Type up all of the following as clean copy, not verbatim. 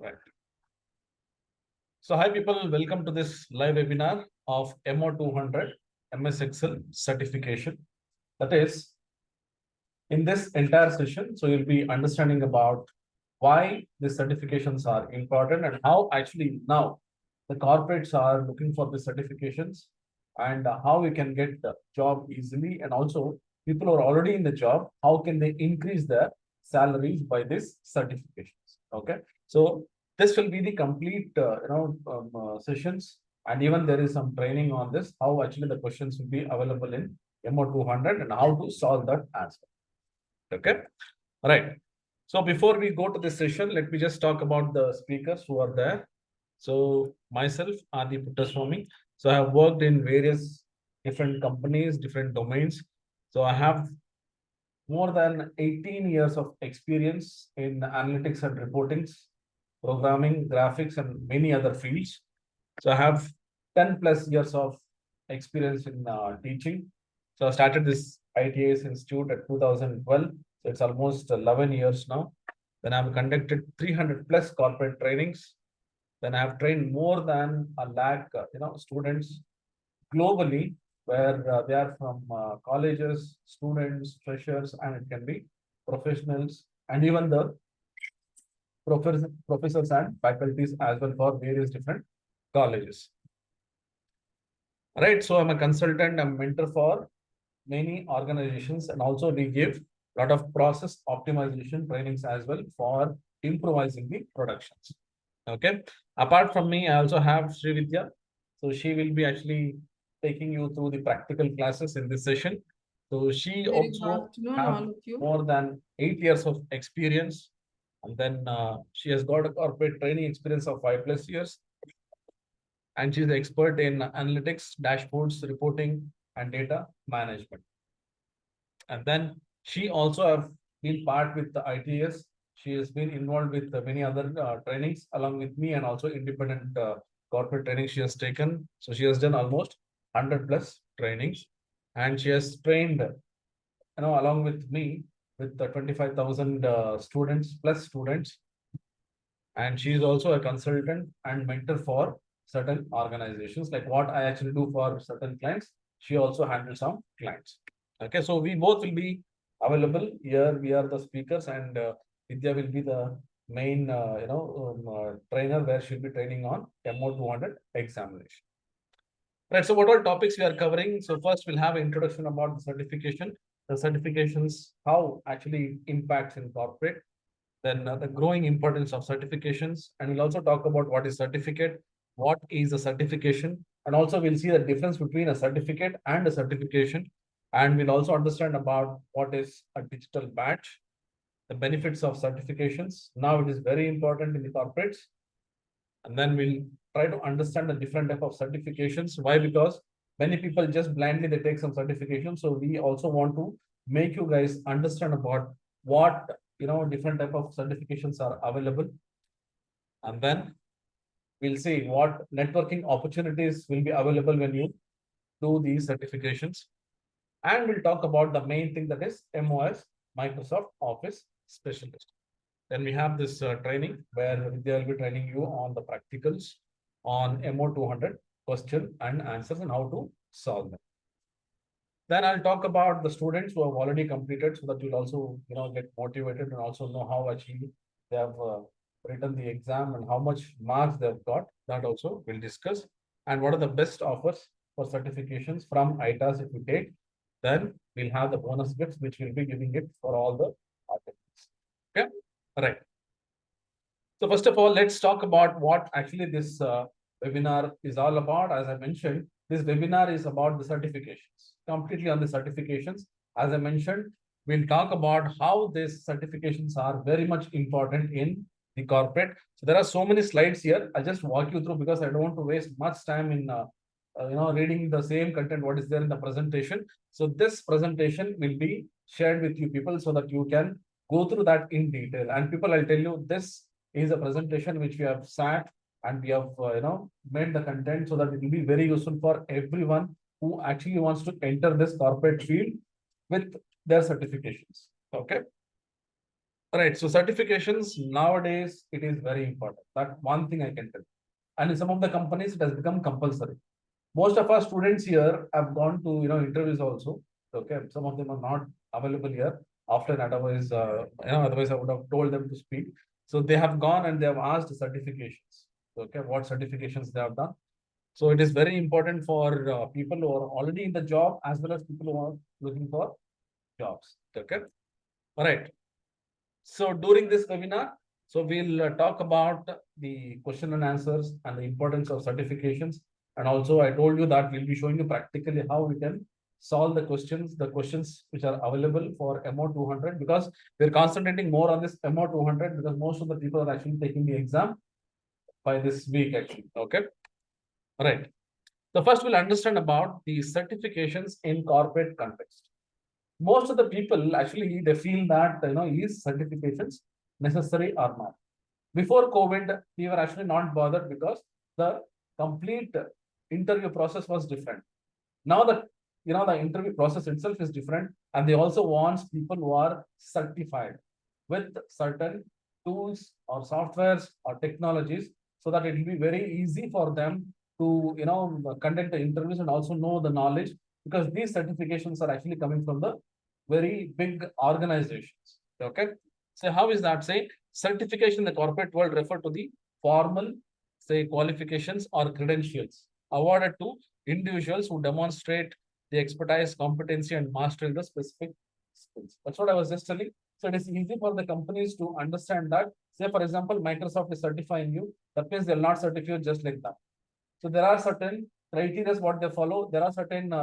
Right. So hi people, welcome to this live webinar of MO200 MS Excel certification. That is, in this entire session, so you'll be understanding about why these certifications are important and how actually now the corporates are looking for the certifications and how we can get the job easily, and also people who are already in the job, how can they increase their salaries by this certifications. Okay, so this will be the complete sessions, and even there is some training on this, how actually the questions will be available in MO200 and how to solve that as well. Okay, all right. So before we go to this session, let me just talk about the speakers who are there. So myself, Adi Puttaswamy. So I have worked in various different companies, different domains. So I have more than 18 years of experience in analytics and reportings, programming, graphics, and many other fields. So I have 10 plus years of experience in teaching. So I started this ITAS Institute at 2012. So it's almost 11 years now. Then I've conducted 300 plus corporate trainings. Then I've trained more than a lakh, students globally, where they are from colleges, students, freshers, and it can be professionals, and even the professors and faculties as well for various different colleges. Right. So I'm a consultant, I'm a mentor for many organizations, and also we give a lot of process optimization trainings as well for improvising the productions. Okay. Apart from me, I also have Sri Vidya. So she will be actually taking you through the practical classes in this session. So she Very good also afternoon, have all of you. more than 8 years of experience. And then she has got a corporate training experience of 5 plus years. And she's an expert in analytics, dashboards, reporting, and data management. And then she also have been part with the ITS. She has been involved with many other trainings along with me, and also independent corporate training she has taken. So she has done almost 100 plus trainings, and she has trained, along with me, with the 25,000 students plus students. And she is also a consultant and mentor for certain organizations. Like what I actually do for certain clients, she also handles some clients. Okay, so we both will be available here. We are the speakers, and Vidya will be the main, trainer, where she'll be training on MO200 examination. Right. So what all topics we are covering? So first we'll have an introduction about the certification, the certifications, how actually it impacts in corporate, then the growing importance of certifications, and we'll also talk about what is certificate, what is a certification, and also we'll see the difference between a certificate and a certification, and we'll also understand about what is a digital badge, the benefits of certifications. Now it is very important in the corporates, and then we'll try to understand the different type of certifications. Why? Because many people just blindly they take some certification. So we also want to make you guys understand about what different type of certifications are available, and then we'll see what networking opportunities will be available when you do these certifications, and we'll talk about the main thing, that is MOS, Microsoft Office Specialist. Then we have this training where they will be training you on the practicals on MO200 question and answers and how to solve them. Then I'll talk about the students who have already completed, so that you'll also get motivated and also know how actually they have written the exam and how much marks they've got. That also we'll discuss. And what are the best offers for certifications from ITAS if you take. Then we'll have the bonus gifts which we'll be giving it for all the participants. Okay, all right. So first of all, let's talk about what actually this webinar is all about. As I mentioned, this webinar is about the certifications, completely on the certifications. As I mentioned, we'll talk about how these certifications are very much important in the corporate. So there are so many slides here. I'll just walk you through because I don't want to waste much time in reading the same content what is there in the presentation. So this presentation will be shared with you people so that you can go through that in detail. And people, I'll tell you, this is a presentation which we have sat and we have made the content so that it will be very useful for everyone who actually wants to enter this corporate field with their certifications. Okay, Right. So certifications nowadays, it is very important. That one thing I can tell. And in some of the companies, it has become compulsory. Most of our students here have gone to interviews also. Okay, some of them are not available here after that. Otherwise, otherwise I would have told them to speak. So they have gone and they have asked certifications. Okay, what certifications they have done. So it is very important for people who are already in the job as well as people who are looking for jobs. Okay, all right. So during this webinar, so we'll talk about the question and answers and the importance of certifications. And also I told you that we'll be showing you practically how we can solve the questions which are available for MO200, because we're concentrating more on this MO200 because most of the people are actually taking the exam by this week actually. Okay. All right. So first we'll understand about the certifications in corporate context. Most of the people actually they feel that is certifications necessary or not. Before COVID, we were actually not bothered because the complete interview process was different. Now the the interview process itself is different, and they also want people who are certified with certain tools or softwares or technologies, so that it will be very easy for them to conduct the interviews and also know the knowledge, because these certifications are actually coming from the very big organizations. Okay, so how is that? Say certification in the corporate world refer to the formal, say, qualifications or credentials awarded to individuals who demonstrate the expertise, competency, and mastery in the specific skills. That's what I was just telling. So it is easy for the companies to understand that. Say, for example, Microsoft is certifying you. That means they'll not certify you just like that. So there are certain criteria what they follow. There are certain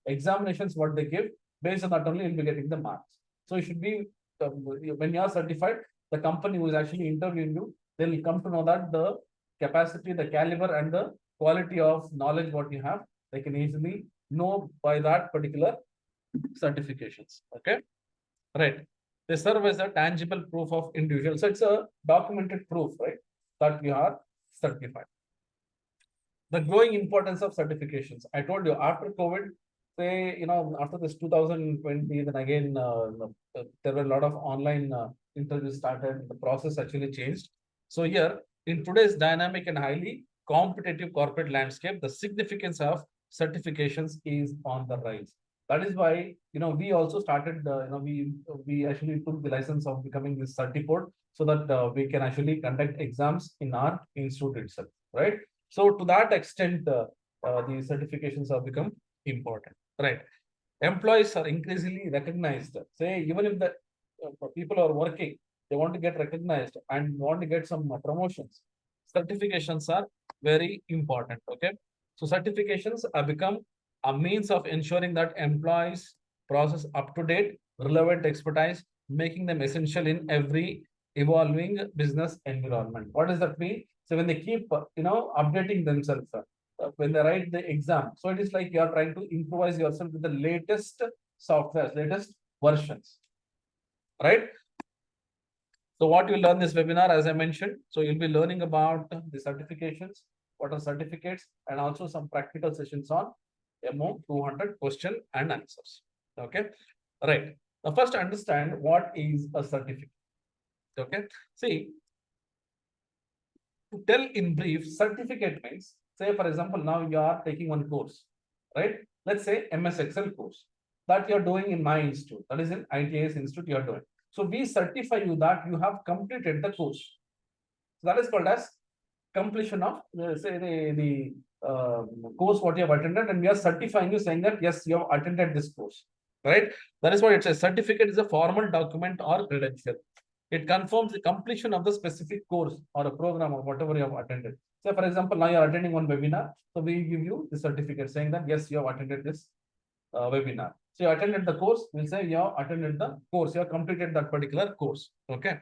examinations what they give. Based on that only you'll be getting the marks. So you should be when you are certified, the company who is actually interviewing you, they'll come to know that the capacity, the caliber, and the quality of knowledge what you have, they can easily know by that particular certifications. Okay, right. They serve as a tangible proof of individual. So it's a documented proof, right, that you are certified. The growing importance of certifications. I told you after COVID, say, after this 2020, then again, there were a lot of online interviews started. The process actually changed. So here, in today's dynamic and highly competitive corporate landscape, the significance of certifications is on the rise. That is why, we also started, we actually took the license of becoming this certified, so that we can actually conduct exams in our institute itself, right? So to that extent, the certifications have become important, right? Employees are increasingly recognized. Say, even if the people are working, they want to get recognized and want to get some promotions. Certifications are very important. Okay, so certifications have become a means of ensuring that employees process up to date, relevant expertise, making them essential in every evolving business environment. What does that mean? So when they keep updating themselves, when they write the exam, so it is like you are trying to improvise yourself with the latest software, latest versions, right? So what you learn this webinar, as I mentioned, so you'll be learning about the certifications, what are certificates, and also some practical sessions on MO200 question and answers. Okay, right. Now first understand what is a certificate. Okay, see, to tell in brief, certificate means, say, for example, now you are taking one course, right? Let's say MS Excel course that you're doing in my institute, that is in ITS Institute you're doing. So we certify you that you have completed the course. So that is called as completion of, say, the course what you have attended, and we are certifying you saying that, yes, you have attended this course, right? That is what it says. Certificate is a formal document or credential. It confirms the completion of the specific course or a program or whatever you have attended. So, for example, now you are attending one webinar. So we give you the certificate saying that, yes, you have attended this webinar. So you attended the course, we'll say you have attended the course, you have completed that particular course. Okay.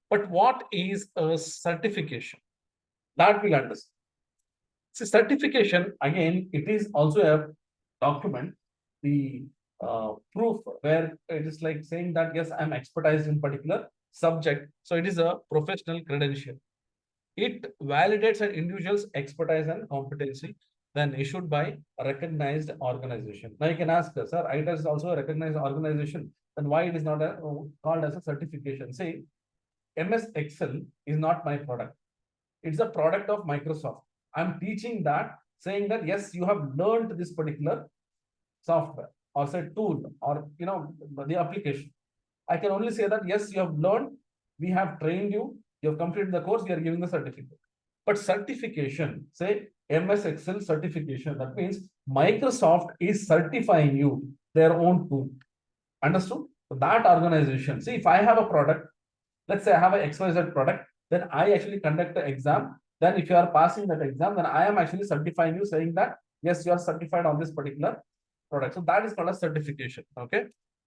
But what is a certification? That we'll understand. So certification, again, it is also a document, the proof where it is like saying that, yes, I'm expertise in particular subject. So it is a professional credential. It validates an individual's expertise and competency, then issued by a recognized organization. Now you can ask, sir, ITAS is also a recognized organization. then why it is not called as a certification? See, MS Excel is not my product. It's a product of Microsoft. I'm teaching that, saying that yes, you have learned this particular software or say tool or the application. I can only say that yes, you have learned, we have trained you, you have completed the course, we are giving the certificate. But certification, say MS Excel certification, that means Microsoft is certifying you their own tool. Understood? So that organization, see, if I have a product, let's say I have an XYZ product, then I actually conduct the exam. Then if you are passing that exam, then I am actually certifying you, saying that yes, you are certified on this particular product. So that is called a certification. Okay.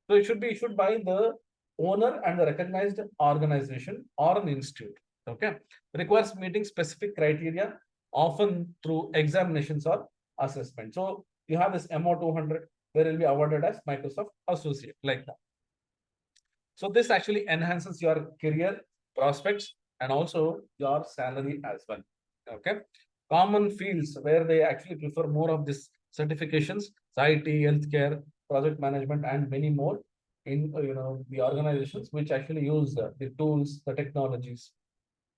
So it should be issued by the owner and the recognized organization or an institute. Okay. Requires meeting specific criteria, often through examinations or assessment. So you have this MO200 where it will be awarded as Microsoft Associate, like that. So this actually enhances your career prospects and also your salary as well. Okay. Common fields where they actually prefer more of this certifications, IT, healthcare, project management, and many more in the organizations which actually use the tools, the technologies.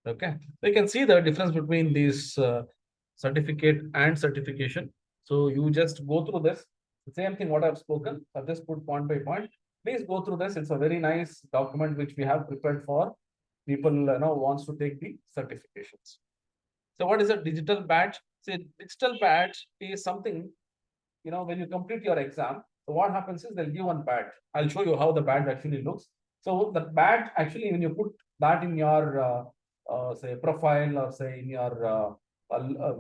Okay. So you can see the difference between these certificate and certification. So you just go through this. The same thing what I've spoken. I've just put point by point. Please go through this. It's a very nice document which we have prepared for people wants to take the certifications. So what is a digital badge? See, digital badge is something, when you complete your exam, so what happens is they'll give one badge. I'll show you how the badge actually looks. So the badge actually, when you put that in your say profile or say in your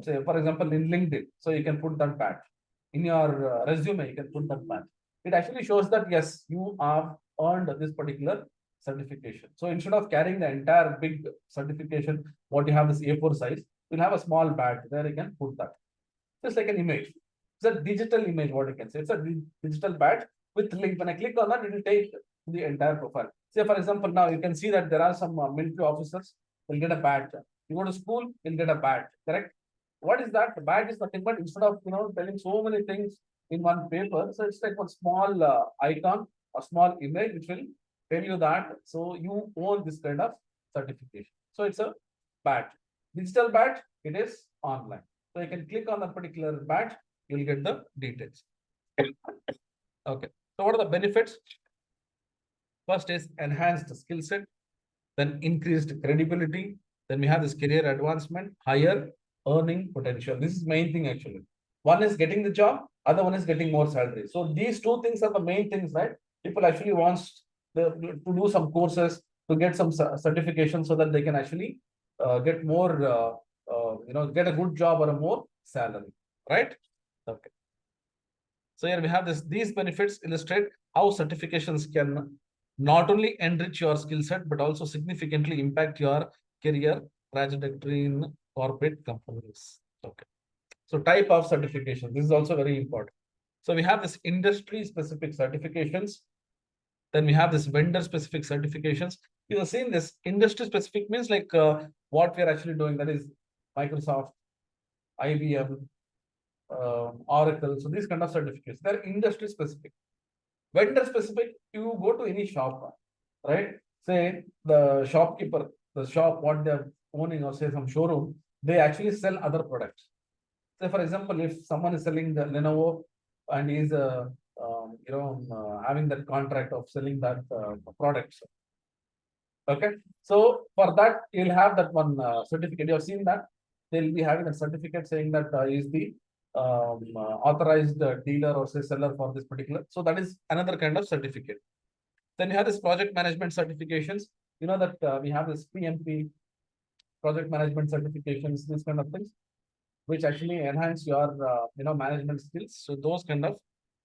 say for example in LinkedIn, so you can put that badge in your resume. You can put that badge. It actually shows that yes, you have earned this particular certification. So instead of carrying the entire big certification, what you have this A4 size, you'll have a small badge there. You can put that just like an image. It's a digital image, what you can say. It's a digital badge with link. When I click on that, it will take the entire profile. Say, for example, now you can see that there are some military officers will get a badge. You go to school, you'll get a badge, correct? What is that? The badge is nothing but instead of telling so many things in one paper, so it's like one small icon or small image which will tell you that so you own this kind of certification. So it's a badge. Digital badge, it is online. So you can click on the particular badge, you'll get the details. Okay. So what are the benefits? First is enhanced skill set, then increased credibility, then we have this career advancement, higher earning potential. This is main thing actually. One is getting the job, other one is getting more salary. So these two things are the main things, right? People actually wants to do some courses to get some certification so that they can actually get more, get a good job or a more salary, right? Okay. So here we have these benefits illustrate how certifications can not only enrich your skill set, but also significantly impact your career trajectory in corporate companies. Okay. So type of certification, this is also very important. So we have this industry specific certifications. Then we have this vendor specific certifications. You have seen this industry specific means like what we are actually doing, that is Microsoft, IBM, Oracle. So these kind of certificates, they're industry specific. Vendor specific, you go to any shop, right? Say the shopkeeper, the shop, what they're owning, or say some showroom, they actually sell other products. Say for example, if someone is selling the Lenovo and is having that contract of selling that products. Okay, so for that you'll have that one certificate. You have seen that they'll be having a certificate saying that is the authorized dealer or say seller for this particular. So that is another kind of certificate. Then you have this project management certifications. You know that we have this PMP, project management certifications, these kind of things, which actually enhance your management skills. So those kind of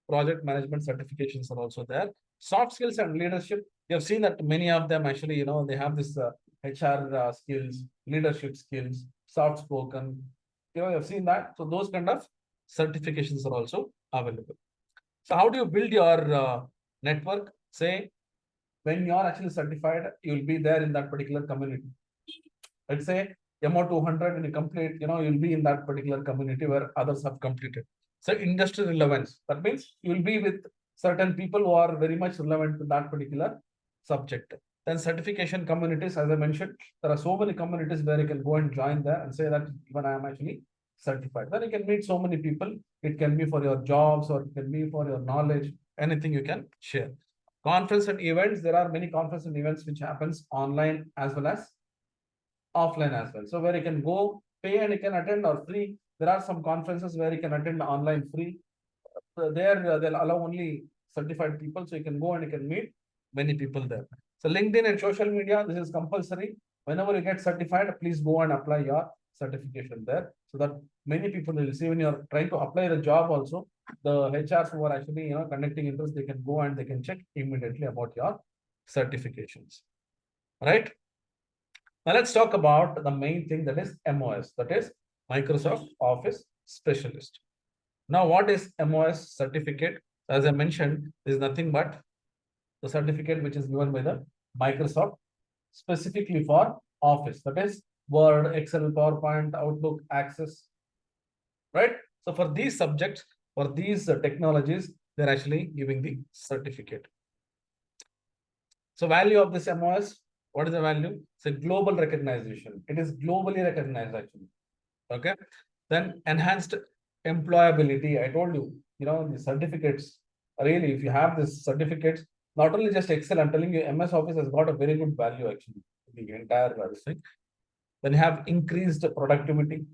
project management certifications are also there. Soft skills and leadership. You have seen that many of them actually, they have this HR skills, leadership skills, soft spoken. You have seen that. So those kind of certifications are also available. So how do you build your network? Say when you are actually certified, you will be there in that particular community. Let's say MO200 when you complete, you'll be in that particular community where others have completed. So industry relevance, that means you will be with certain people who are very much relevant to that particular subject. Then certification communities, as I mentioned, there are so many communities where you can go and join there and say that even I am actually certified. Then you can meet so many people. It can be for your jobs or it can be for your knowledge, anything you can share. Conference and events, there are many conference and events which happens online as well as offline as well. So where you can go, pay and you can attend or free. There are some conferences where you can attend online free. There they'll allow only certified people, so you can go and you can meet many people there. So LinkedIn and social media, this is compulsory. Whenever you get certified, please go and apply your certification there, so that many people will see when you're trying to apply the job also, the HRs who are actually conducting interviews, they can go and they can check immediately about your certifications. Right? Now let's talk about the main thing, that is MOS, that is Microsoft Office Specialist. Now, what is MOS certificate? As I mentioned, is nothing but the certificate which is given by the Microsoft specifically for Office, that is Word, Excel, PowerPoint, Outlook, Access, right? So for these subjects, for these technologies, they're actually giving the certificate. So value of this MOS, what is the value? It's a global recognition. It is globally recognized actually. Okay. Then enhanced employability. I told you, the certificates, really, if you have this certificates, not only just Excel, I'm telling you, MS Office has got a very good value actually, the entire thing. Then you have increased productivity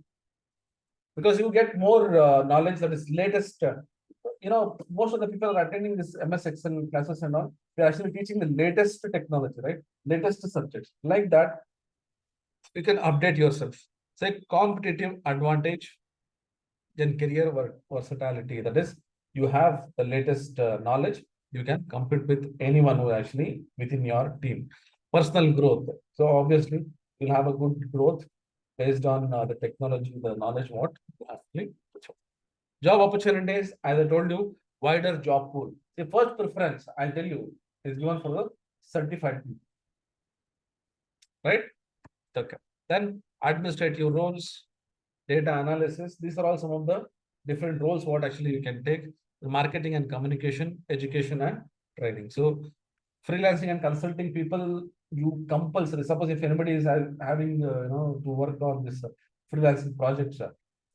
because you get more knowledge that is latest. Most of the people are attending this MS Excel classes and all. They're actually teaching the latest technology, right? Latest subjects. Like that, you can update yourself. Say competitive advantage, then career versatility. That is, you have the latest knowledge. You can compete with anyone who actually within your team. Personal growth. So obviously, you'll have a good growth based on the technology, the knowledge what you actually. Job opportunities, as I told you, wider job pool. The first preference, I'll tell you, is given for the certified people. Right? Okay. Then administrative roles, data analysis. These are all some of the different roles what actually you can take. Marketing and communication, education and training. So freelancing and consulting people, you compulsory. Suppose if anybody is having to work on this freelancing projects,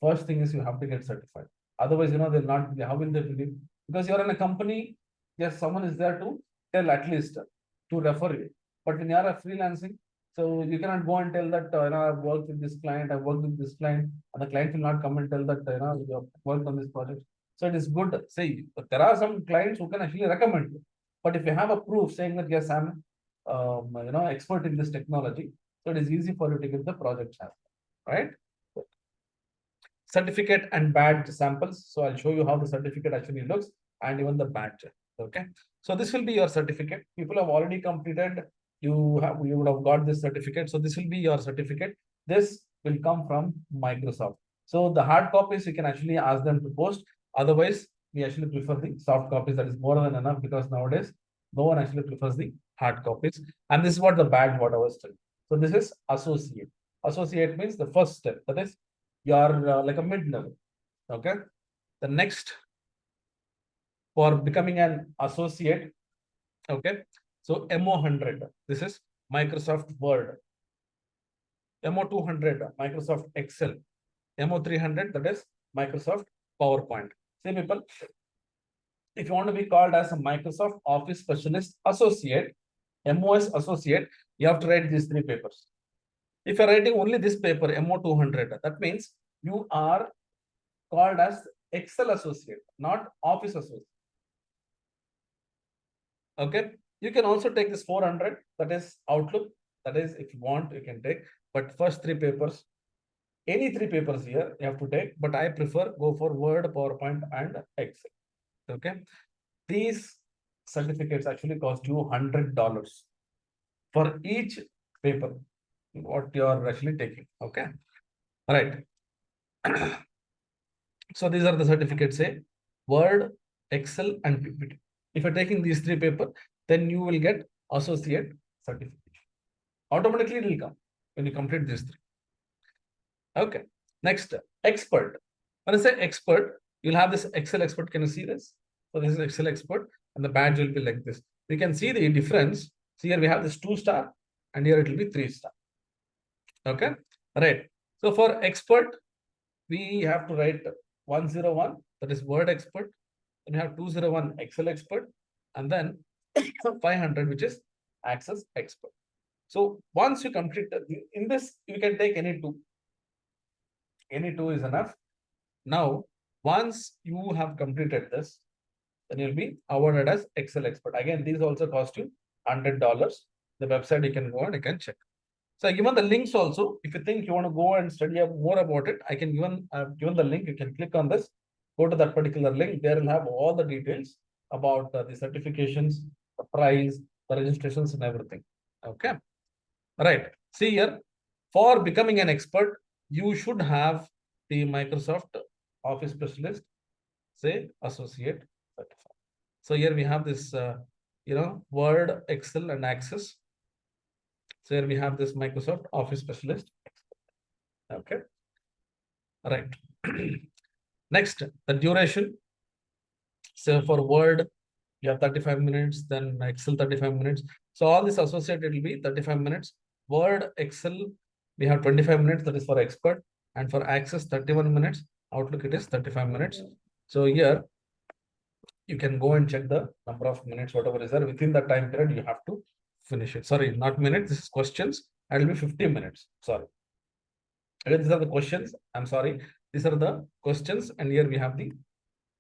first thing is you have to get certified. Otherwise, they'll not. How will they believe? Because you're in a company, yes, someone is there to tell at least to refer you. But when you're a freelancing, so you cannot go and tell that I've worked with this client, I've worked with this client, and the client will not come and tell that you have worked on this project. So it is good. See, there are some clients who can actually recommend you. But if you have a proof saying that yes, I'm expert in this technology, so it is easy for you to get the project chance, right? Certificate and badge samples. So I'll show you how the certificate actually looks and even the badge. Okay. So this will be your certificate. People have already completed. You would have got this certificate. So this will be your certificate. This will come from Microsoft. So the hard copies you can actually ask them to post. Otherwise, we actually prefer the soft copies. That is more than enough because nowadays no one actually prefers the hard copies. And this is what the badge what I was telling. So this is associate. Associate means the first step. That is you're like a mid-level. Okay. The next for becoming an associate. Okay. So MO100. This is Microsoft Word. MO200, Microsoft Excel. MO300, that is Microsoft PowerPoint. See people, if you want to be called as a Microsoft Office Specialist Associate, MOS Associate, you have to write these 3 papers. If you're writing only this paper, MO200, that means you are called as Excel Associate, not Office Associate. Okay. You can also take this 400, that is Outlook. That is, if you want, you can take. But first 3 papers, any 3 papers here you have to take. But I prefer go for Word, PowerPoint, and Excel. Okay. These certificates actually cost you $100 for each paper what you are actually taking. Okay. All right. So these are the certificates, say Word, Excel, and PPT. If you're taking these 3 papers, then you will get associate certification. Automatically it will come when you complete these 3. Okay. Next, expert. When I say expert, you'll have this Excel expert. Can you see this? So this is Excel expert. and the badge will be like this. You can see the difference. So here we have this 2-star, and here it will be 3-star. Okay, right. So for expert, we have to write 101, that is Word expert. Then we have 201 Excel expert, and then 500, which is Access expert. So once you complete in this, you can take any two. Any two is enough. Now, once you have completed this, then you'll be awarded as Excel expert. Again, these also cost you $100. The website you can go and you can check. So I given the links also. If you think you want to go and study more about it, I can given the link. You can click on this, go to that particular link. There will have all the details about the certifications, the price, the registrations, and everything. Okay, right. See here, for becoming an expert, you should have the Microsoft Office Specialist, say Associate certified. So here we have this, Word, Excel, and Access. So here we have this Microsoft Office Specialist. Okay, right. Next, the duration. So for Word, you have 35 minutes, then Excel 35 minutes. So all this associated will be 35 minutes. Word, Excel, we have 25 minutes, that is for expert. And for Access, 31 minutes. Outlook, it is 35 minutes. So here, you can go and check the number of minutes, whatever is there. Within that time period, you have to finish it. Sorry, not minutes, this is questions. It will be 50 minutes. Sorry. Again, these are the questions. I'm sorry. These are the questions. And here we have the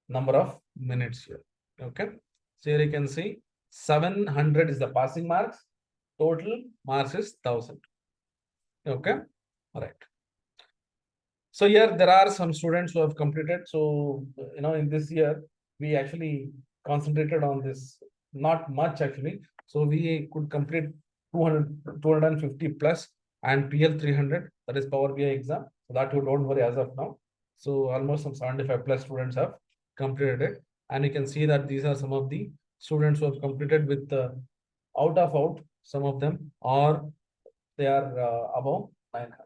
number of minutes here. Okay. So here you can see 700 is the passing marks. Total marks is 1000. Okay. All right. So here there are some students who have completed. So, in this year, we actually concentrated on this, not much actually. So we could complete 250 plus and PL 300, that is Power BI exam. So that you don't worry as of now. So almost some 75 plus students have completed it. And you can see that these are some of the students who have completed with out, some of them, or they are above 900.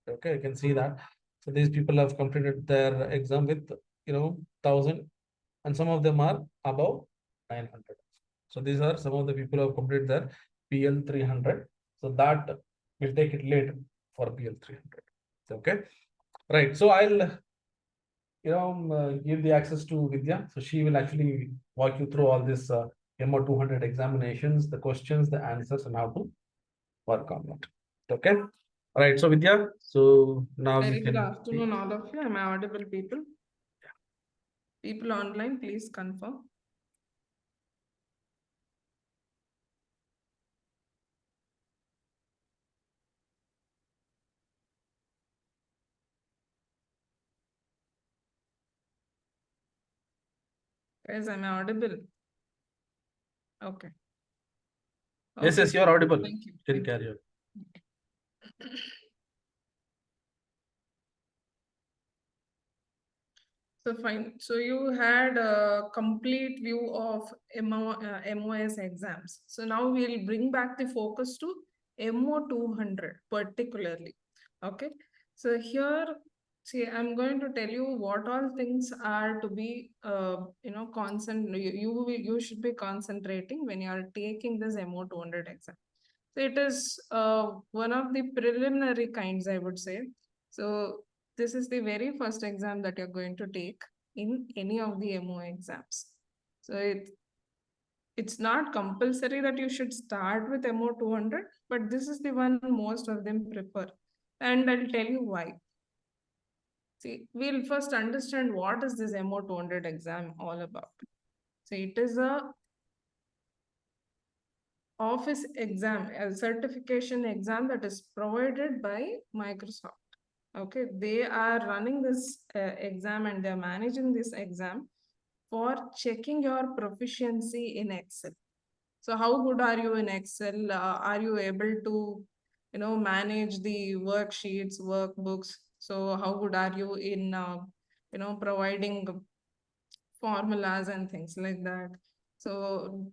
Okay, you can see that. So these people have completed their exam with 1000, and some of them are above 900. So these are some of the people who have completed their PL 300. So that will take it later for PL 300. Okay, right. So I'll give the access to Vidya. So she will actually walk you through all this MO200 examinations, the questions, the answers, and how to work on it. Okay. All right. So Vidya, so now Very you good can afternoon, all of you. Am I audible, people? People online, please confirm. Guys, am I audible? Okay. Yes, Okay. yes, you're audible. Thank you. Can carry on. So fine. So you had a complete view of MOS exams. So now we'll bring back the focus to MO200 particularly. Okay. So here, see, I'm going to tell you what all things are to be, you should be concentrating when you are taking this MO200 exam. So it is one of the preliminary kinds, I would say. So this is the very first exam that you're going to take in any of the MO exams. So it's not compulsory that you should start with MO 200, but this is the one most of them prefer. And I'll tell you why. See, we'll first understand what is this MO 200 exam all about. So it is a office exam, a certification exam that is provided by Microsoft. Okay, they are running this exam and they're managing this exam for checking your proficiency in Excel. So how good are you in Excel? Are you able to, manage the worksheets, workbooks? So how good are you in, providing formulas and things like that? So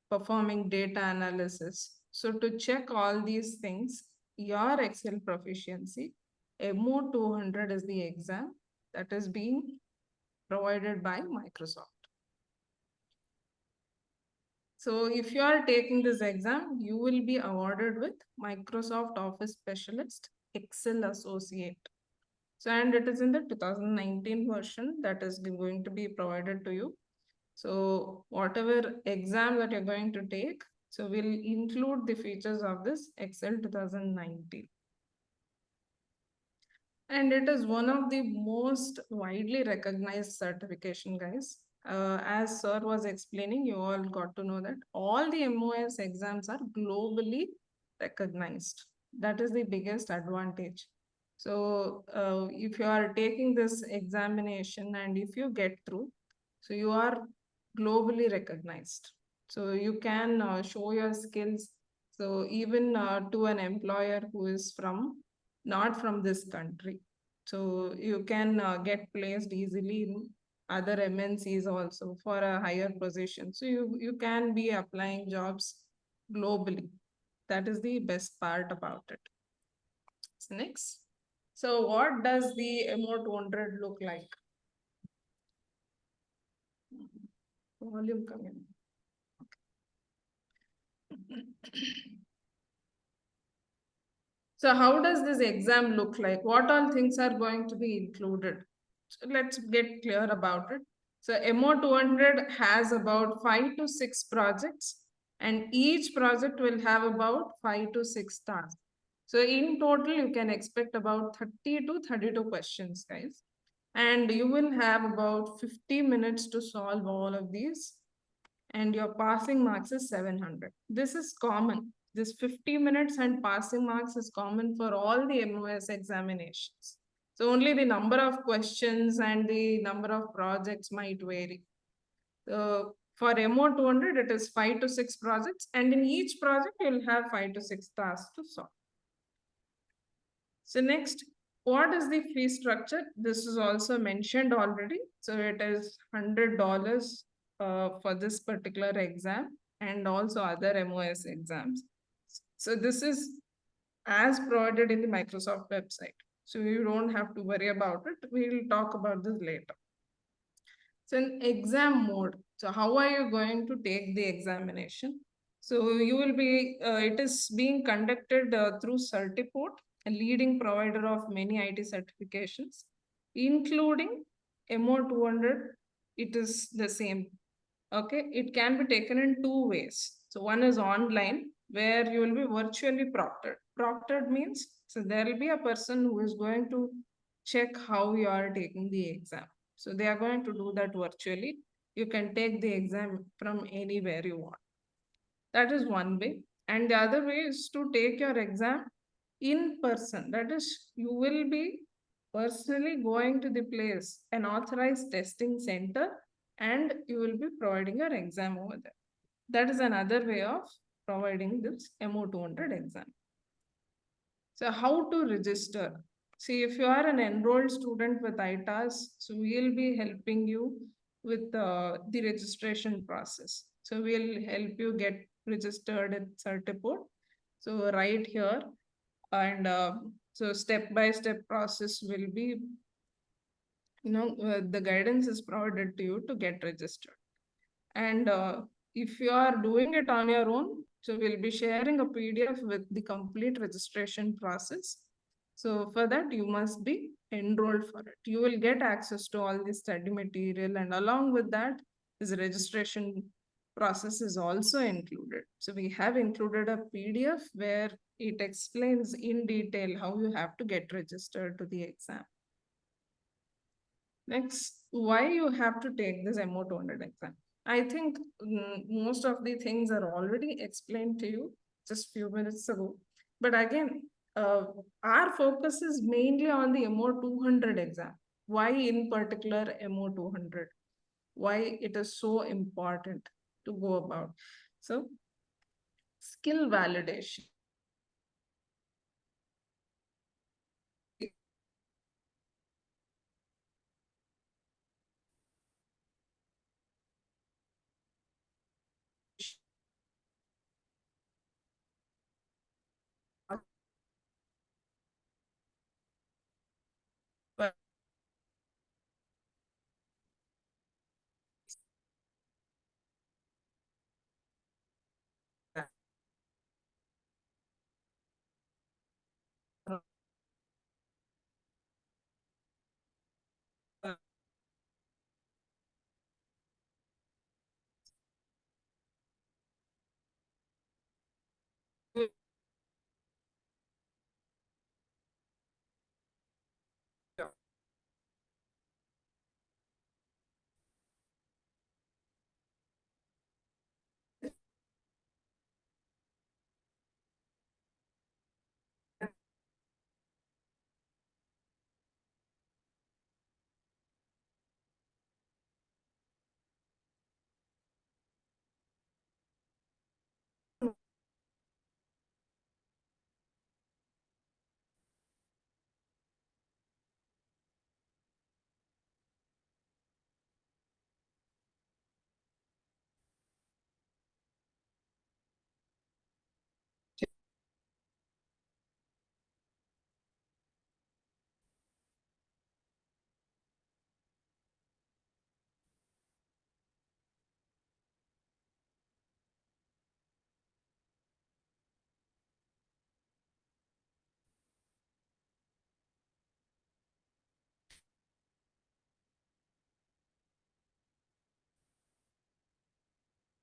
performing data analysis. So to check all these things, your Excel proficiency, MO 200 is the exam that is being provided by Microsoft. So if you are taking this exam, you will be awarded with Microsoft Office Specialist Excel Associate. So, and it is in the 2019 version that is going to be provided to you. So whatever exam that you're going to take, so we'll include the features of this Excel 2019. And it is one of the most widely recognized certification, guys. As sir was explaining, you all got to know that all the MOS exams are globally recognized. That is the biggest advantage. So if you are taking this examination and if you get through, so you are globally recognized. So you can show your skills. So even to an employer who is not from this country. So you can get placed easily in other MNCs also for a higher position. So you can be applying jobs globally. That is the best part about it. So next. So what does the MO200 look like? Volume coming. So how does this exam look like? What all things are going to be included? So let's get clear about it. So MO200 has about 5 to 6 projects, and each project will have about 5 to 6 tasks. So in total, you can expect about 30 to 32 questions, guys. And you will have about 50 minutes to solve all of these, and your passing marks is 700. This is common. This 50 minutes and passing marks is common for all the MOS examinations. So only the number of questions and the number of projects might vary. For MO200, it is 5 to 6 projects, and in each project, you'll have 5 to 6 tasks to solve. So next, what is the fee structure? This is also mentioned already. So it is $100 for this particular exam and also other MOS exams. So this is as provided in the Microsoft website. So you don't have to worry about it. We'll talk about this later. So in exam mode, so how are you going to take the examination? So you will be, it is being conducted through Certiport, a leading provider of many IT certifications, including MO200. It is the same. Okay, it can be taken in two ways. So one is online, where you will be virtually proctored. Proctored means, so there will be a person who is going to check how you are taking the exam. So they are going to do that virtually. You can take the exam from anywhere you want. That is one way. And the other way is to take your exam in person. That is, you will be personally going to the place, an authorized testing center, and you will be providing your exam over there. That is another way of providing this MO200 exam. So how to register? See, if you are an enrolled student with ITAS, so we'll be helping you with the registration process. So we'll help you get registered at Certiport. So right here, and so step by step process will be, the guidance is provided to you to get registered. And if you are doing it on your own, so we'll be sharing a PDF with the complete registration process. So for that, you must be enrolled for it. You will get access to all the study material, and along with that, this registration process is also included. So we have included a PDF where it explains in detail how you have to get registered to the exam. Next, why you have to take this MO200 exam? I think most of the things are already explained to you just few minutes ago. But again, our focus is mainly on the MO200 exam. Why in particular MO200? Why it is so important to go about? So, skill validation.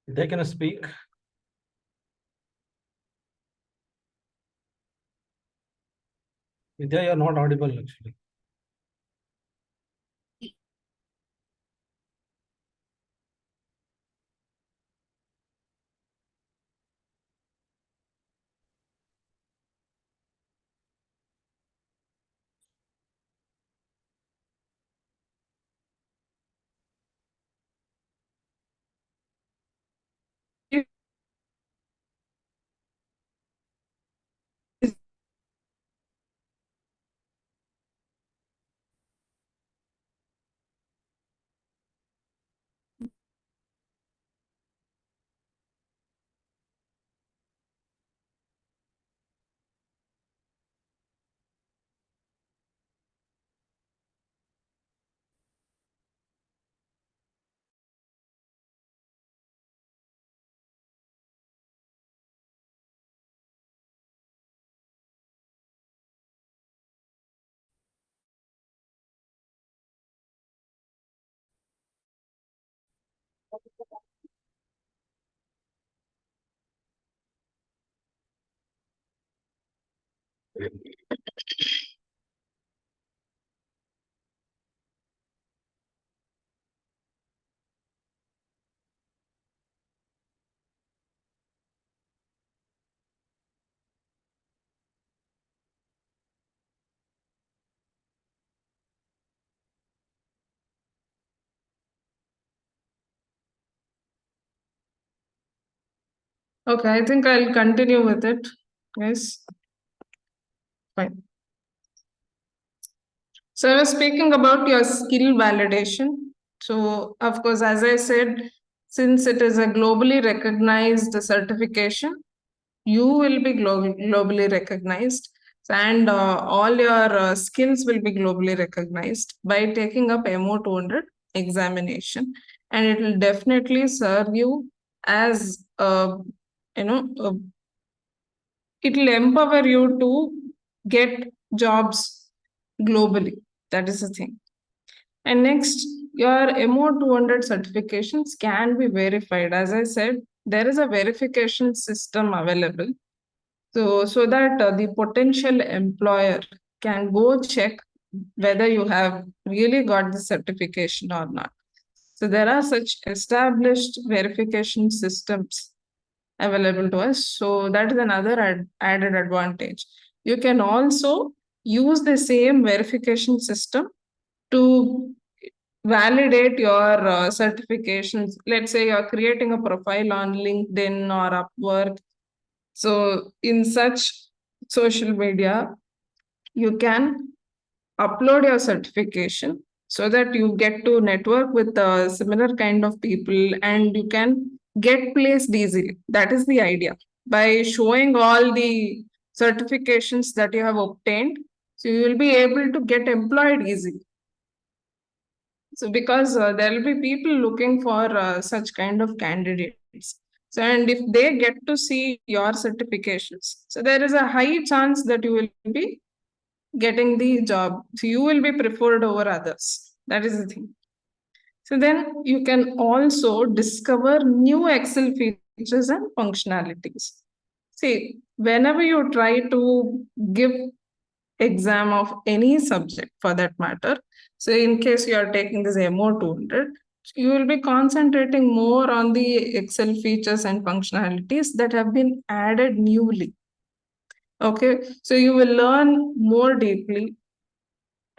They can speak. Vidya, you're not audible actually. Okay, I think I'll continue with it. Yes, fine. So I was speaking about your skill validation. So of course, as I said, since it is a globally recognized certification, you will be globally recognized, and all your skills will be globally recognized by taking up MO200 examination, and it will definitely serve you as you know uh, it will empower you to get jobs globally. That is the thing. And next, your MO200 certifications can be verified. As I said, there is a verification system available. So that the potential employer can go check whether you have really got the certification or not. So there are such established verification systems available to us. So that is another added advantage. You can also use the same verification system to validate your certifications. Let's say you're creating a profile on LinkedIn or Upwork. So in such social media, you can upload your certification so that you get to network with a similar kind of people and you can get placed easily. That is the idea. By showing all the certifications that you have obtained, so you will be able to get employed easily. So because there will be people looking for such kind of candidates. So and if they get to see your certifications, so there is a high chance that you will be getting the job. So you will be preferred over others. That is the thing. So then you can also discover new Excel features and functionalities. See, whenever you try to give exam of any subject for that matter, so in case you are taking this MO200, you will be concentrating more on the Excel features and functionalities that have been added newly. Okay, so you will learn more deeply,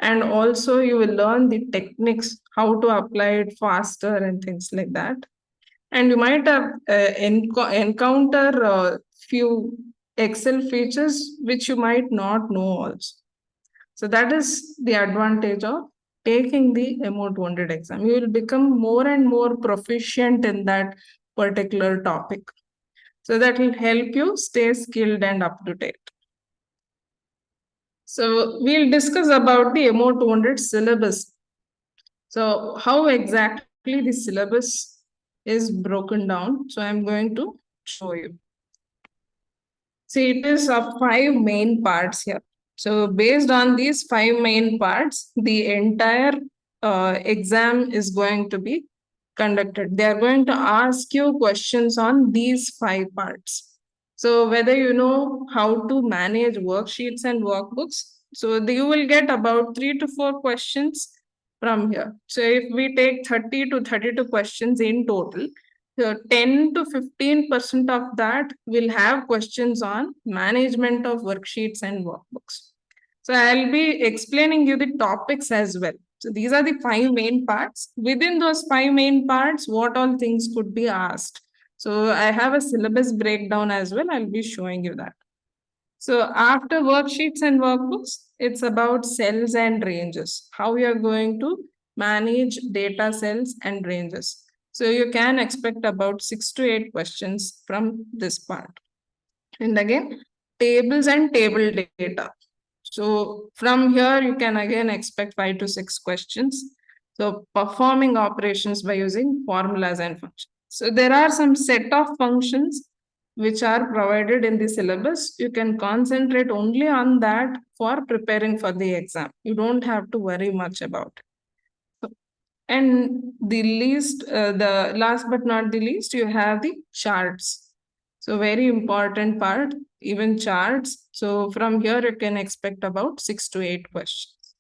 and also you will learn the techniques how to apply it faster and things like that. And you might have encounter few Excel features which you might not know also. So that is the advantage of taking the MO200 exam. You will become more and more proficient in that particular topic. So that will help you stay skilled and up to date. So we'll discuss about the MO200 syllabus. So how exactly the syllabus is broken down? So I'm going to show you. See, it is of five main parts here. So based on these five main parts, the entire exam is going to be conducted. They are going to ask you questions on these 5 parts. So whether you know how to manage worksheets and workbooks, so you will get about 3 to 4 questions from here. So if we take 30 to 32 questions in total, so 10 to 15% of that will have questions on management of worksheets and workbooks. So I'll be explaining you the topics as well. So these are the 5 main parts. Within those 5 main parts, what all things could be asked. So I have a syllabus breakdown as well. I'll be showing you that. So after worksheets and workbooks, it's about cells and ranges, how we are going to manage data cells and ranges. So you can expect about 6 to 8 questions from this part. And again, tables and table data. So from here, you can again expect 5 to 6 questions. So performing operations by using formulas and functions. So there are some set of functions which are provided in the syllabus. You can concentrate only on that for preparing for the exam. You don't have to worry much about it. And the last but not the least, you have the charts. So very important part, even charts. So from here you can expect about 6 to 8 questions.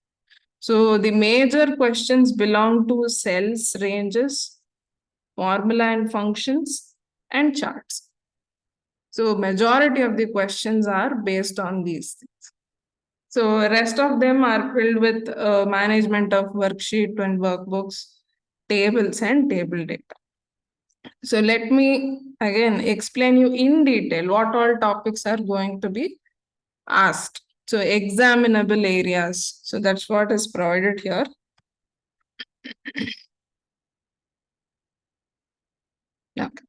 So the major questions belong to cells, ranges, formula and functions, and charts. So majority of the questions are based on these things. So rest of them are filled with management of worksheet and workbooks, tables and table data. So let me again explain you in detail what all topics are going to be asked. So examinable areas. So that's what is provided here. Okay.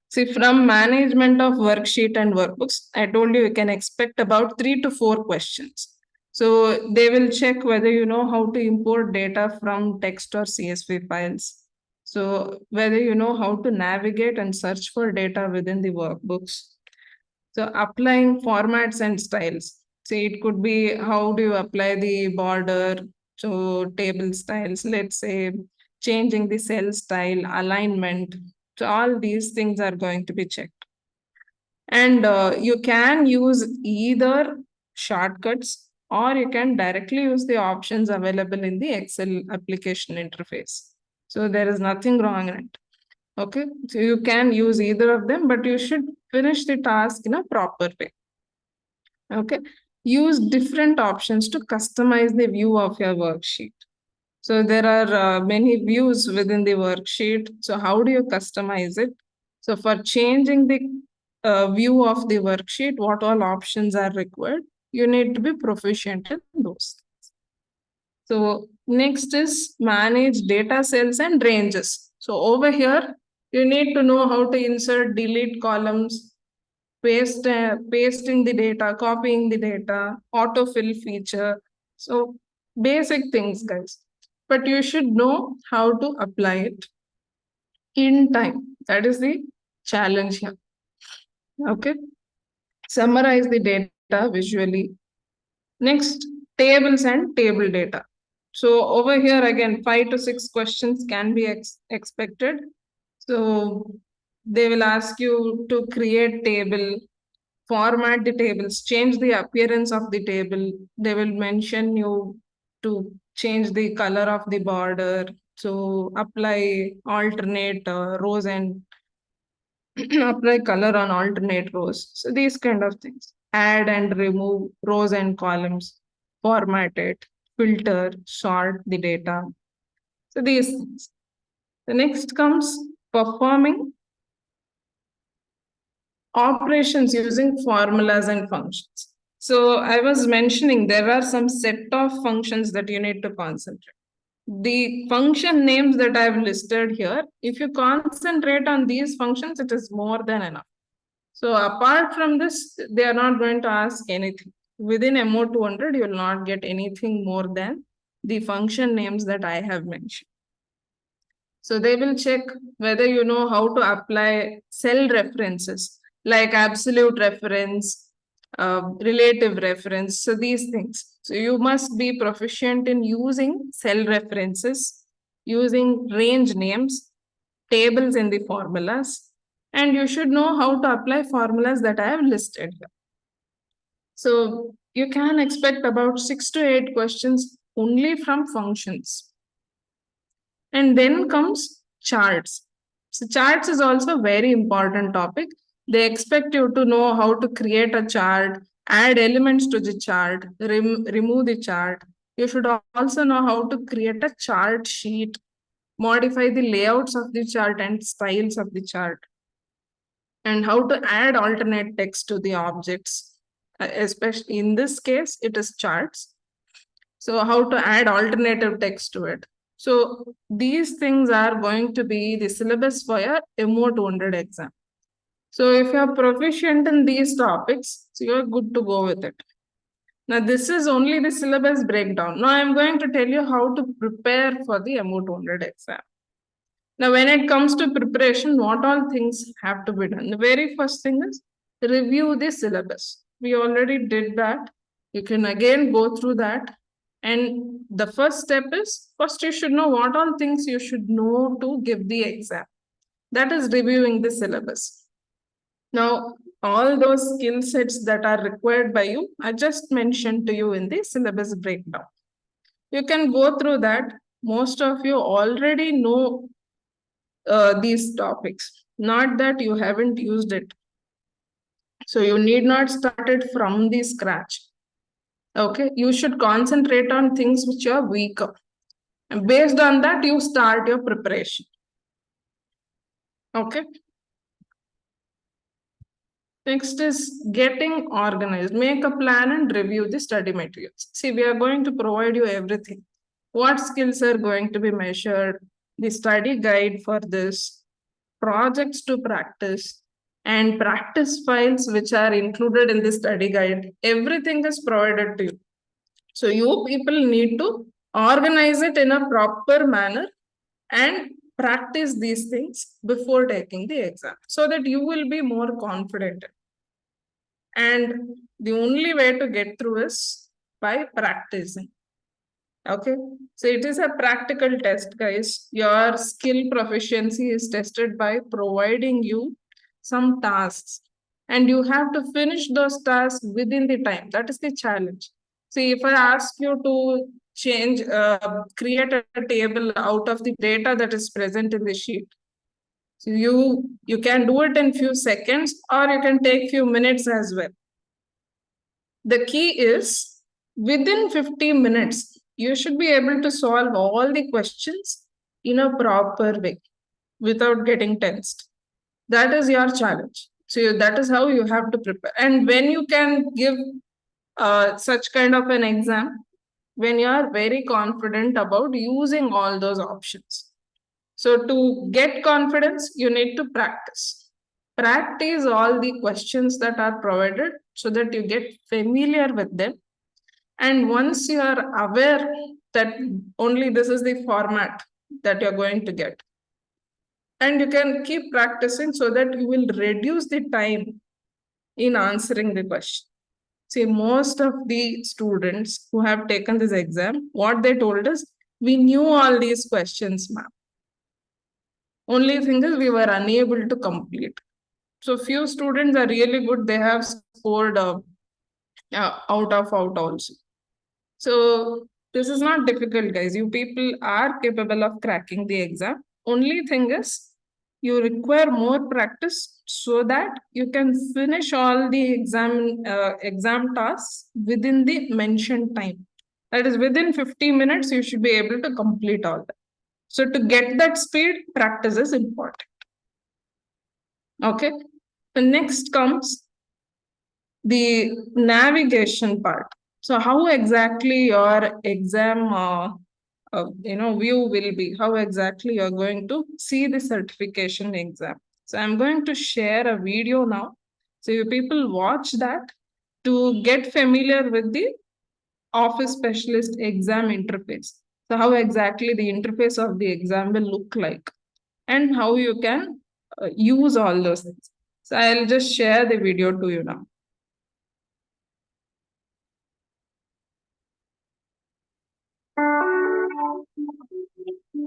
See, from management of worksheet and workbooks, I told you can expect about 3 to 4 questions. So they will check whether you know how to import data from text or CSV files. So whether you know how to navigate and search for data within the workbooks. So applying formats and styles. See, it could be how do you apply the border to table styles, let's say changing the cell style, alignment. So all these things are going to be checked. And you can use either shortcuts or you can directly use the options available in the Excel application interface. So there is nothing wrong in it. Okay, so you can use either of them, but you should finish the task in a proper way. Okay, use different options to customize the view of your worksheet. So there are many views within the worksheet. So how do you customize it? So for changing the view of the worksheet, what all options are required? You need to be proficient in those. So next is manage data cells and ranges. So over here, you need to know how to insert, delete columns, pasting the data, copying the data, autofill feature. So basic things, guys. But you should know how to apply it in time. That is the challenge here. Okay. Summarize the data visually. Next, tables and table data. So over here again, 5 to 6 questions can be expected. So they will ask you to create table, format the tables, change the appearance of the table. They will mention you to change the color of the border, so apply alternate rows and apply color on alternate rows. So these kind of things. Add and remove rows and columns, format it, filter, sort the data. So these things. The next comes performing operations using formulas and functions. So I was mentioning there are some set of functions that you need to concentrate. The function names that I've listed here, if you concentrate on these functions, it is more than enough. So apart from this, they are not going to ask anything. Within MO200, you will not get anything more than the function names that I have mentioned. So they will check whether you know how to apply cell references like absolute reference, relative reference. So these things. So you must be proficient in using cell references, using range names, tables in the formulas, and you should know how to apply formulas that I have listed here. So you can expect about 6 to 8 questions only from functions. And then comes charts. So charts is also a very important topic. They expect you to know how to create a chart, add elements to the chart, remove the chart. You should also know how to create a chart sheet, modify the layouts of the chart and styles of the chart, and how to add alternate text to the objects. Especially in this case, it is charts. So how to add alternative text to it. So these things are going to be the syllabus for your MO200 exam. So if you are proficient in these topics, so you're good to go with it. Now this is only the syllabus breakdown. Now I'm going to tell you how to prepare for the MO200 exam. Now when it comes to preparation, what all things have to be done? The very first thing is review the syllabus. We already did that. You can again go through that. And the first step is, first you should know what all things you should know to give the exam. That is reviewing the syllabus. Now, all those skill sets that are required by you, I just mentioned to you in the syllabus breakdown. You can go through that. Most of you already know these topics, not that you haven't used it. So you need not start it from the scratch. Okay, you should concentrate on things which are weaker. And based on that, you start your preparation. Okay. Next is getting organized. Make a plan and review the study materials. See, we are going to provide you everything. What skills are going to be measured, the study guide for this, projects to practice, and practice files which are included in the study guide. Everything is provided to you. So you people need to organize it in a proper manner and practice these things before taking the exam so that you will be more confident. And the only way to get through is by practicing. Okay, so it is a practical test, guys. Your skill proficiency is tested by providing you some tasks, and you have to finish those tasks within the time. That is the challenge. See, if I ask you to create a table out of the data that is present in the sheet, so you can do it in few seconds, or you can take few minutes as well. The key is within 50 minutes, you should be able to solve all the questions in a proper way without getting tensed. That is your challenge. So that is how you have to prepare. And when you can give such kind of an exam, when you are very confident about using all those options. So to get confidence, you need to practice. Practice all the questions that are provided so that you get familiar with them. And once you are aware that only this is the format that you're going to get, and you can keep practicing so that you will reduce the time in answering the question. See, most of the students who have taken this exam, what they told us, we knew all these questions, ma'am. Only thing is we were unable to complete. So few students are really good. They have scored out of out also. So this is not difficult, guys. You people are capable of cracking the exam. Only thing is you require more practice so that you can finish all the exam tasks within the mentioned time. That is within 50 minutes, you should be able to complete all that. So to get that speed, practice is important. Okay. The next comes the navigation part. So how exactly your exam view will be, how exactly you're going to see the certification exam. So I'm going to share a video now. So you people watch that to get familiar with the office specialist exam interface. So how exactly the interface of the exam will look like and how you can use all those things. So I'll just share the video to you now.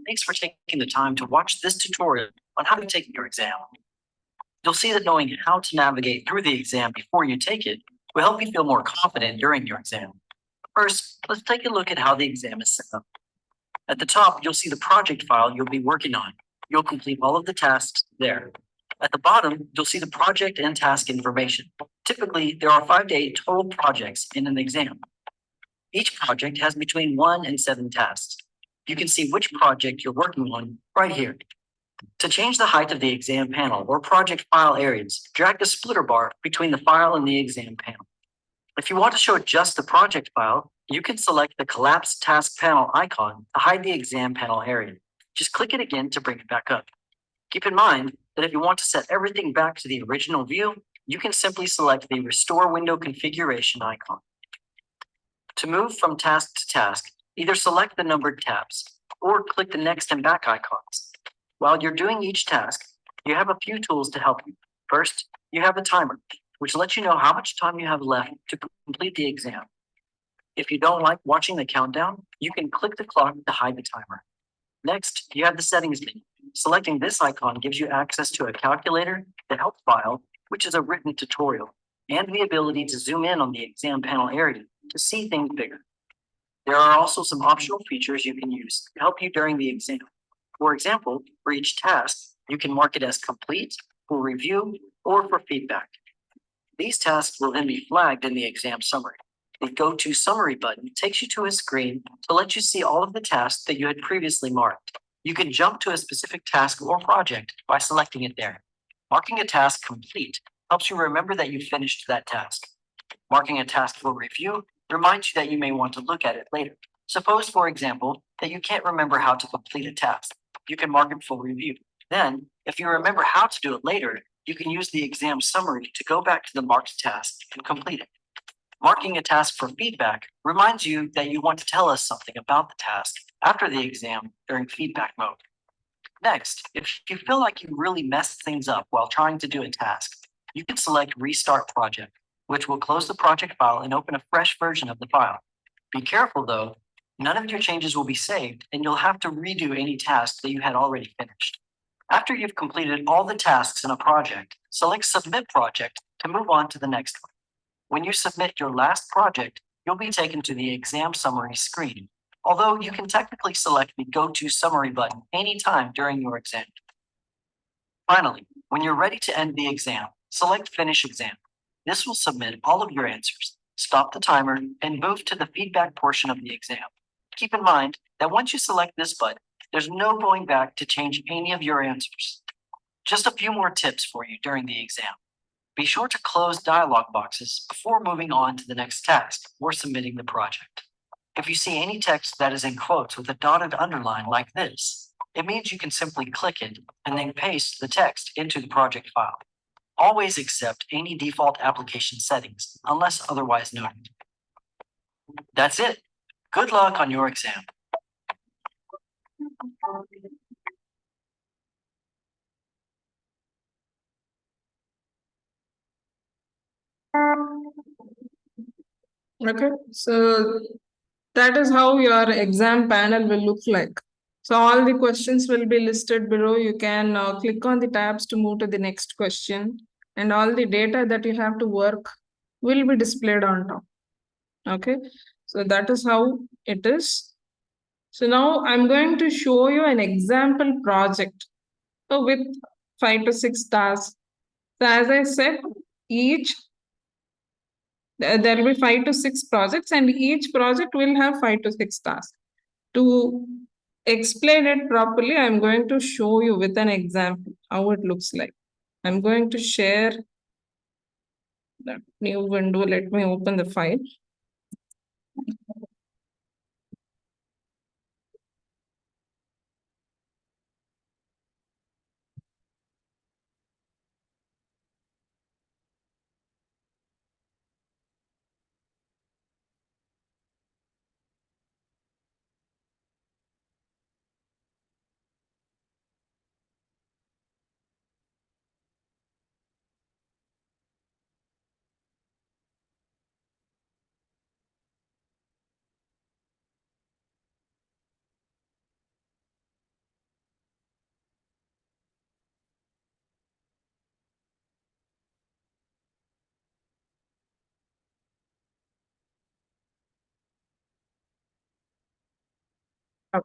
Thanks for taking the time to watch this tutorial on how to take your exam. You'll see that knowing how to navigate through the exam before you take it will help you feel more confident during your exam. First, let's take a look at how the exam is set up. At the top, you'll see the project file you'll be working on. You'll complete all of the tasks there. At the bottom, you'll see the project and task information. Typically, there are 5 to 8 total projects in an exam. Each project has between 1 and 7 tasks. You can see which project you're working on right here. To change the height of the exam panel or project file areas, drag the splitter bar between the file and the exam panel. If you want to show just the project file, you can select the collapsed task panel icon to hide the exam panel area. Just click it again to bring it back up. Keep in mind that if you want to set everything back to the original view, you can simply select the Restore Window Configuration icon. To move from task to task, either select the numbered tabs or click the next and back icons. While you're doing each task, you have a few tools to help you. First, you have a timer, which lets you know how much time you have left to complete the exam. If you don't like watching the countdown, you can click the clock to hide the timer. Next, you have the settings menu. Selecting this icon gives you access to a calculator, the help file, which is a written tutorial, and the ability to zoom in on the exam panel area to see things bigger. There are also some optional features you can use to help you during the exam. For example, for each task, you can mark it as complete, for review, or for feedback. These tasks will then be flagged in the exam summary. The Go To Summary button takes you to a screen to let you see all of the tasks that you had previously marked. You can jump to a specific task or project by selecting it there. Marking a task complete helps you remember that you finished that task. Marking a task for review reminds you that you may want to look at it later. Suppose, for example, that you can't remember how to complete a task. You can mark it for review. Then, if you remember how to do it later, you can use the exam summary to go back to the marked task and complete it. Marking a task for feedback reminds you that you want to tell us something about the task after the exam during feedback mode. Next, if you feel like you really messed things up while trying to do a task, you can select Restart Project, which will close the project file and open a fresh version of the file. Be careful though, none of your changes will be saved and you'll have to redo any task that you had already finished. After you've completed all the tasks in a project, select Submit Project to move on to the next one. When you submit your last project, you'll be taken to the exam summary screen, although you can technically select the Go To Summary button anytime during your exam. Finally, when you're ready to end the exam, select Finish Exam. This will submit all of your answers, stop the timer, and move to the feedback portion of the exam. Keep in mind that once you select this button, there's no going back to change any of your answers. Just a few more tips for you during the exam. Be sure to close dialog boxes before moving on to the next task or submitting the project. If you see any text that is in quotes with a dotted underline like this, it means you can simply click it and then paste the text into the project file. Always accept any default application settings unless otherwise noted. That's it. Good luck on your exam. Okay, so that is how your exam panel will look like. So all the questions will be listed below. You can click on the tabs to move to the next question, and all the data that you have to work will be displayed on top. Okay, so that is how it is. So now I'm going to show you an example project with 5 to 6 tasks. So as I said, each there will be 5 to 6 projects, and each project will have 5 to 6 tasks. To explain it properly, I'm going to show you with an example how it looks like. I'm going to share that new window. Let me open the file. Okay.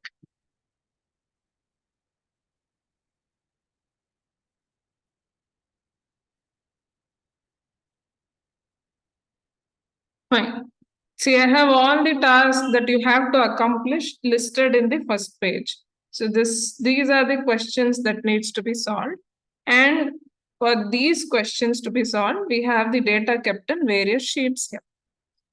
Fine. See, I have all the tasks that you have to accomplish listed in the first page. So these are the questions that needs to be solved. And for these questions to be solved, we have the data kept in various sheets here.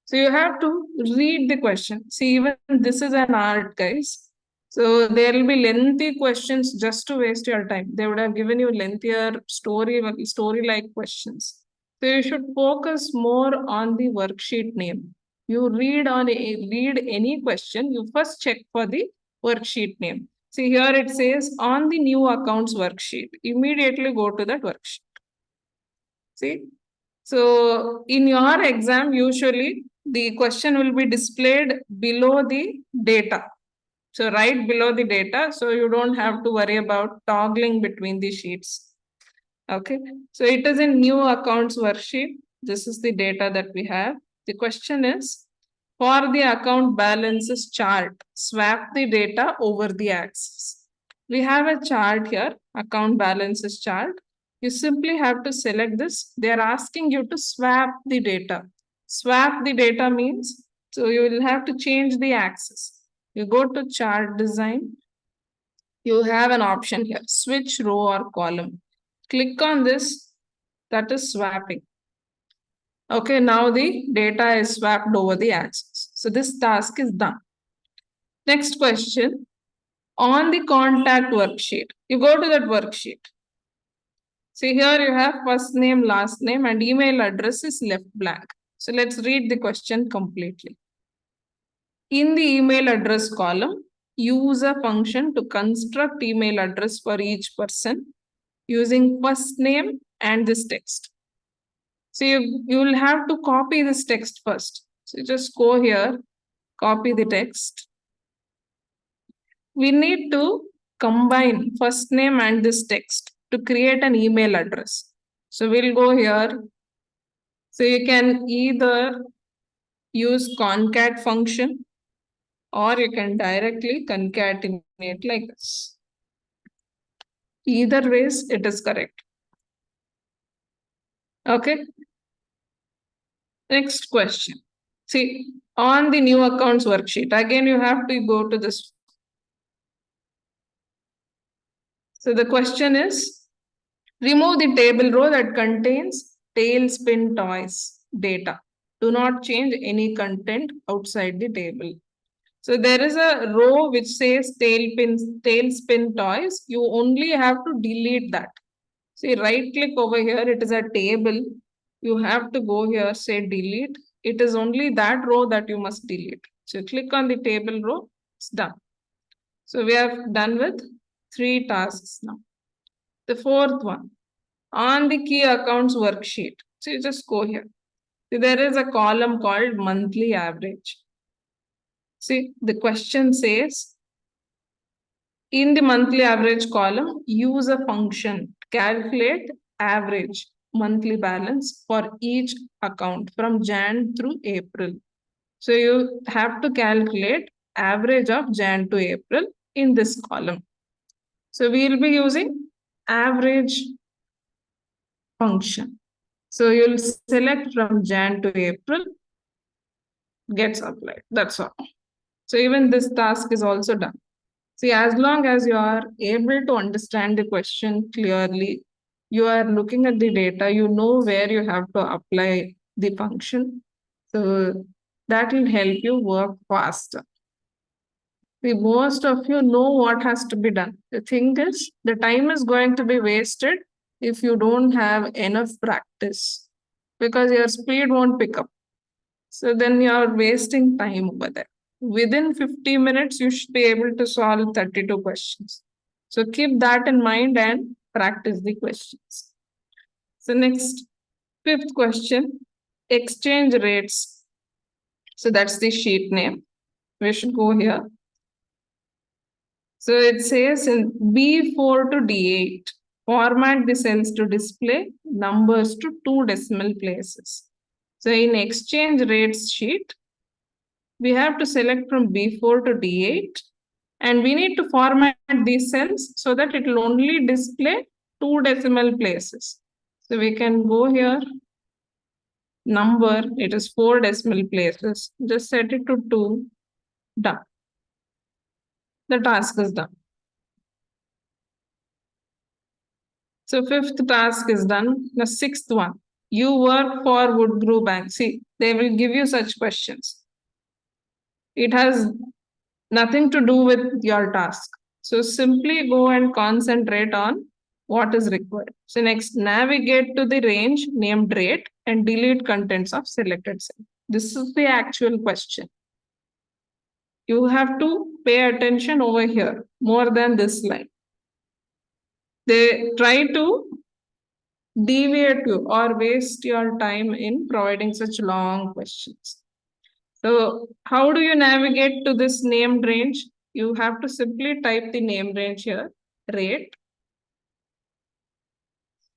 So you have to read the question. See, even this is an art, guys. So there will be lengthy questions just to waste your time. They would have given you lengthier story-like questions. So you should focus more on the worksheet name. You read any question, you first check for the worksheet name. See here it says on the new accounts worksheet. Immediately go to that worksheet. See, so in your exam, usually the question will be displayed below the data. So right below the data, so you don't have to worry about toggling between the sheets. Okay, so it is in new accounts worksheet. This is the data that we have. The question is, for the account balances chart, swap the data over the axis. We have a chart here, account balances chart. You simply have to select this. They are asking you to swap the data. Swap the data means, so you will have to change the axis. You go to chart design. You have an option here, switch row or column. Click on this, that is swapping. Okay, now the data is swapped over the axis. So this task is done. Next question, on the contact worksheet, you go to that worksheet. See here you have first name, last name and email address is left blank. So let's read the question completely. In the email address column, use a function to construct email address for each person using first name and this text. So you will have to copy this text first. So just go here, copy the text. We need to combine first name and this text to create an email address. So we'll go here. So you can either use concat function or you can directly concatenate like this. Either ways, it is correct. Okay. Next question. See, on the new accounts worksheet, again, you have to go to this. So the question is, remove the table row that contains tailspin toys data. Do not change any content outside the table. So there is a row which says tailspin toys. You only have to delete that. See, right click over here. It is a table. You have to go here, say delete. It is only that row that you must delete. So click on the table row. It's done. So we have done with 3 tasks now. The fourth one, on the key accounts worksheet. So you just go here. See, there is a column called monthly average. See, the question says, in the monthly average column, use a function, calculate average monthly balance for each account from Jan through April. So you have to calculate average of Jan to April in this column. So we will be using average function. So you'll select from Jan to April, gets applied. That's all. So even this task is also done. See, as long as you are able to understand the question clearly, you are looking at the data, you know where you have to apply the function. So that will help you work faster. See, most of you know what has to be done. The thing is, the time is going to be wasted if you don't have enough practice because your speed won't pick up. So then you are wasting time over there. Within 50 minutes, you should be able to solve 32 questions. So keep that in mind and practice the questions. So next, fifth question, exchange rates. So that's the sheet name. We should go here. So it says in B4 to D8, format the cells to display numbers to 2 decimal places. So in exchange rates sheet, we have to select from B4 to D8 And we need to format these cells so that it will only display 2 decimal places. So we can go here, number, it is 4 decimal places. Just set it to 2, done. The task is done. So fifth task is done. The sixth one, you work for Woodgrove Bank. See, they will give you such questions. It has nothing to do with your task. So simply go and concentrate on what is required. So next, navigate to the range named rate and delete contents of selected cell. This is the actual question. You have to pay attention over here more than this line. They try to deviate you or waste your time in providing such long questions. So how do you navigate to this named range? You have to simply type the name range here, rate.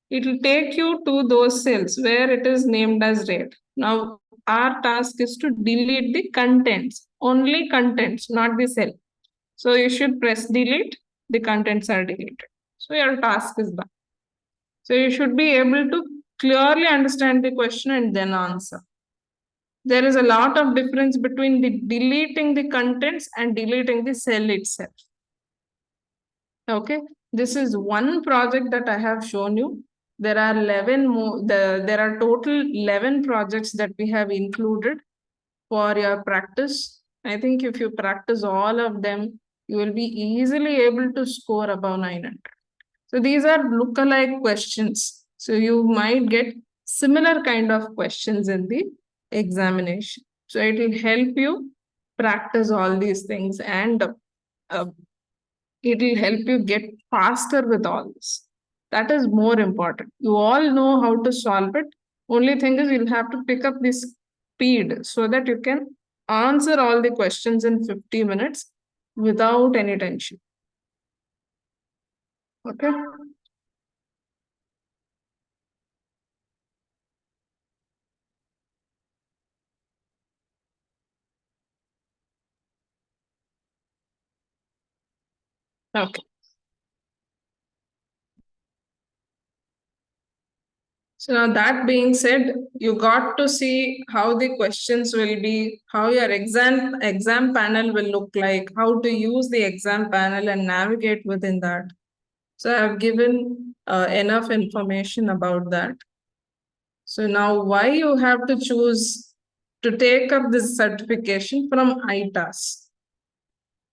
It will take you to those cells where it is named as rate. Now our task is to delete the contents, only contents, not the cell. So you should press delete, the contents are deleted. So your task is done. So you should be able to clearly understand the question and then answer. There is a lot of difference between the deleting the contents and deleting the cell itself. Okay, this is one project that I have shown you. There are 11 more, there are total 11 projects that we have included for your practice. I think if you practice all of them, you will be easily able to score above 900. So these are lookalike questions. So you might get similar kind of questions in the examination. So it will help you practice all these things, and it will help you get faster with all this. That is more important. You all know how to solve it. Only thing is you'll have to pick up this speed so that you can answer all the questions in 50 minutes without any tension. Okay. Okay. So now that being said, you got to see how the questions will be, how your exam panel will look like, how to use the exam panel and navigate within that. So I've given enough information about that. So now why you have to choose to take up this certification from ITAS.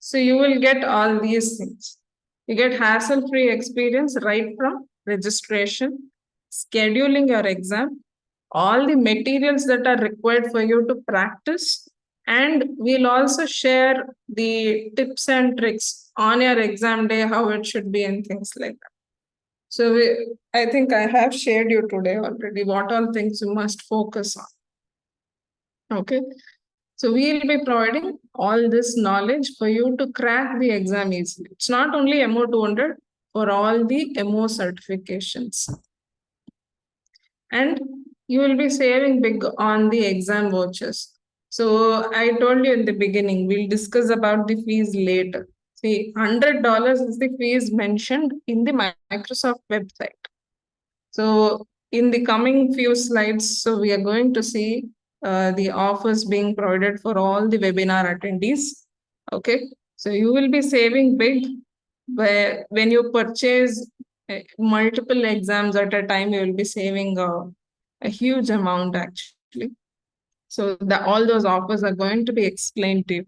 So you will get all these things. You get hassle-free experience right from registration, scheduling your exam, all the materials that are required for you to practice, and we'll also share the tips and tricks on your exam day, how it should be and things like that. So I think I have shared you today already what all things you must focus on. Okay. So we'll be providing all this knowledge for you to crack the exam easily. It's not only MO200, for all the MO certifications. And you will be saving big on the exam vouchers. So I told you in the beginning, we'll discuss about the fees later. See, $100 is the fees mentioned in the Microsoft website. So in the coming few slides, so we are going to see the offers being provided for all the webinar attendees. Okay, so you will be saving big where when you purchase multiple exams at a time, you will be saving a huge amount actually. So all those offers are going to be explained to you.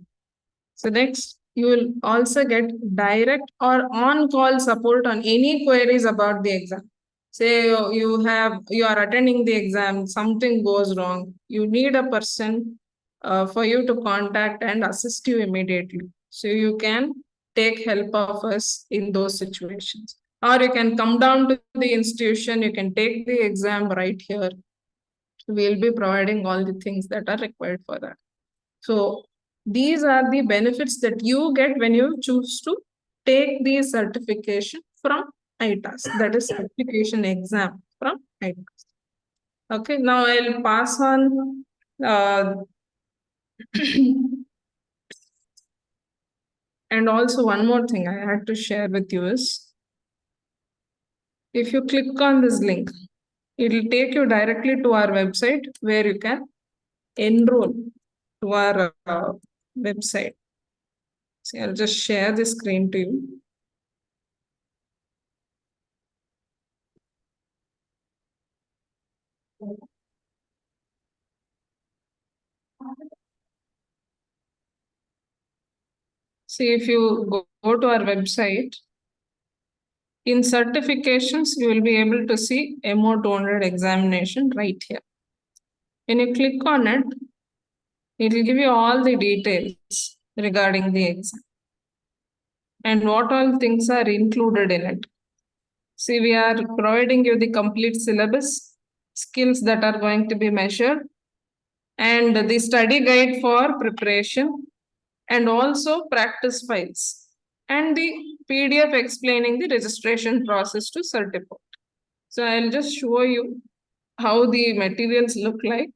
So next, you will also get direct or on-call support on any queries about the exam. Say you are attending the exam, something goes wrong. You need a person for you to contact and assist you immediately. So you can take help of us in those situations. Or you can come down to the institution, you can take the exam right here. We'll be providing all the things that are required for that. So these are the benefits that you get when you choose to take the certification from ITAS, that is certification exam from ITAS. Okay, now I'll pass on And also one more thing I had to share with you is, if you click on this link, it will take you directly to our website where you can enroll to our website. So I'll just share the screen to you. See, if you go to our website, in certifications, you will be able to see MO200 examination right here. When you click on it, it will give you all the details regarding the exam and what all things are included in it. See, we are providing you the complete syllabus, skills that are going to be measured, and the study guide for preparation, and also practice files, and the PDF explaining the registration process to certificate. So I'll just show you how the materials look like.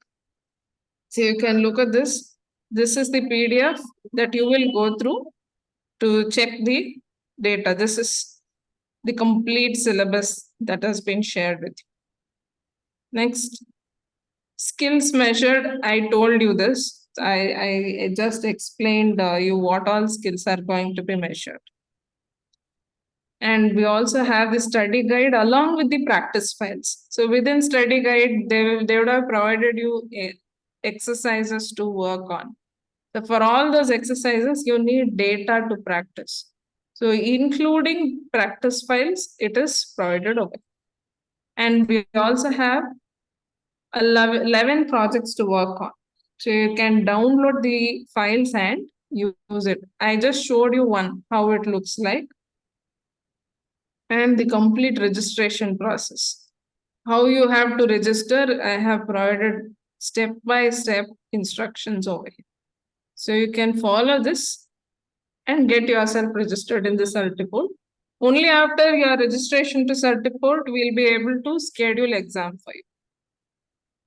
So you can look at this. This is the PDF that you will go through to check the data. This is the complete syllabus that has been shared with you. Next, skills measured. I told you this. I just explained you what all skills are going to be measured. And we also have the study guide along with the practice files. So within study guide, they would have provided you exercises to work on. So for all those exercises, you need data to practice. So including practice files, it is provided over. And we also have 11 projects to work on. So you can download the files and use it. I just showed you one, how it looks like, and the complete registration process. How you have to register, I have provided step-by-step instructions over here. So you can follow this and get yourself registered in the certificate. Only after your registration to certificate, we'll be able to schedule exam for you.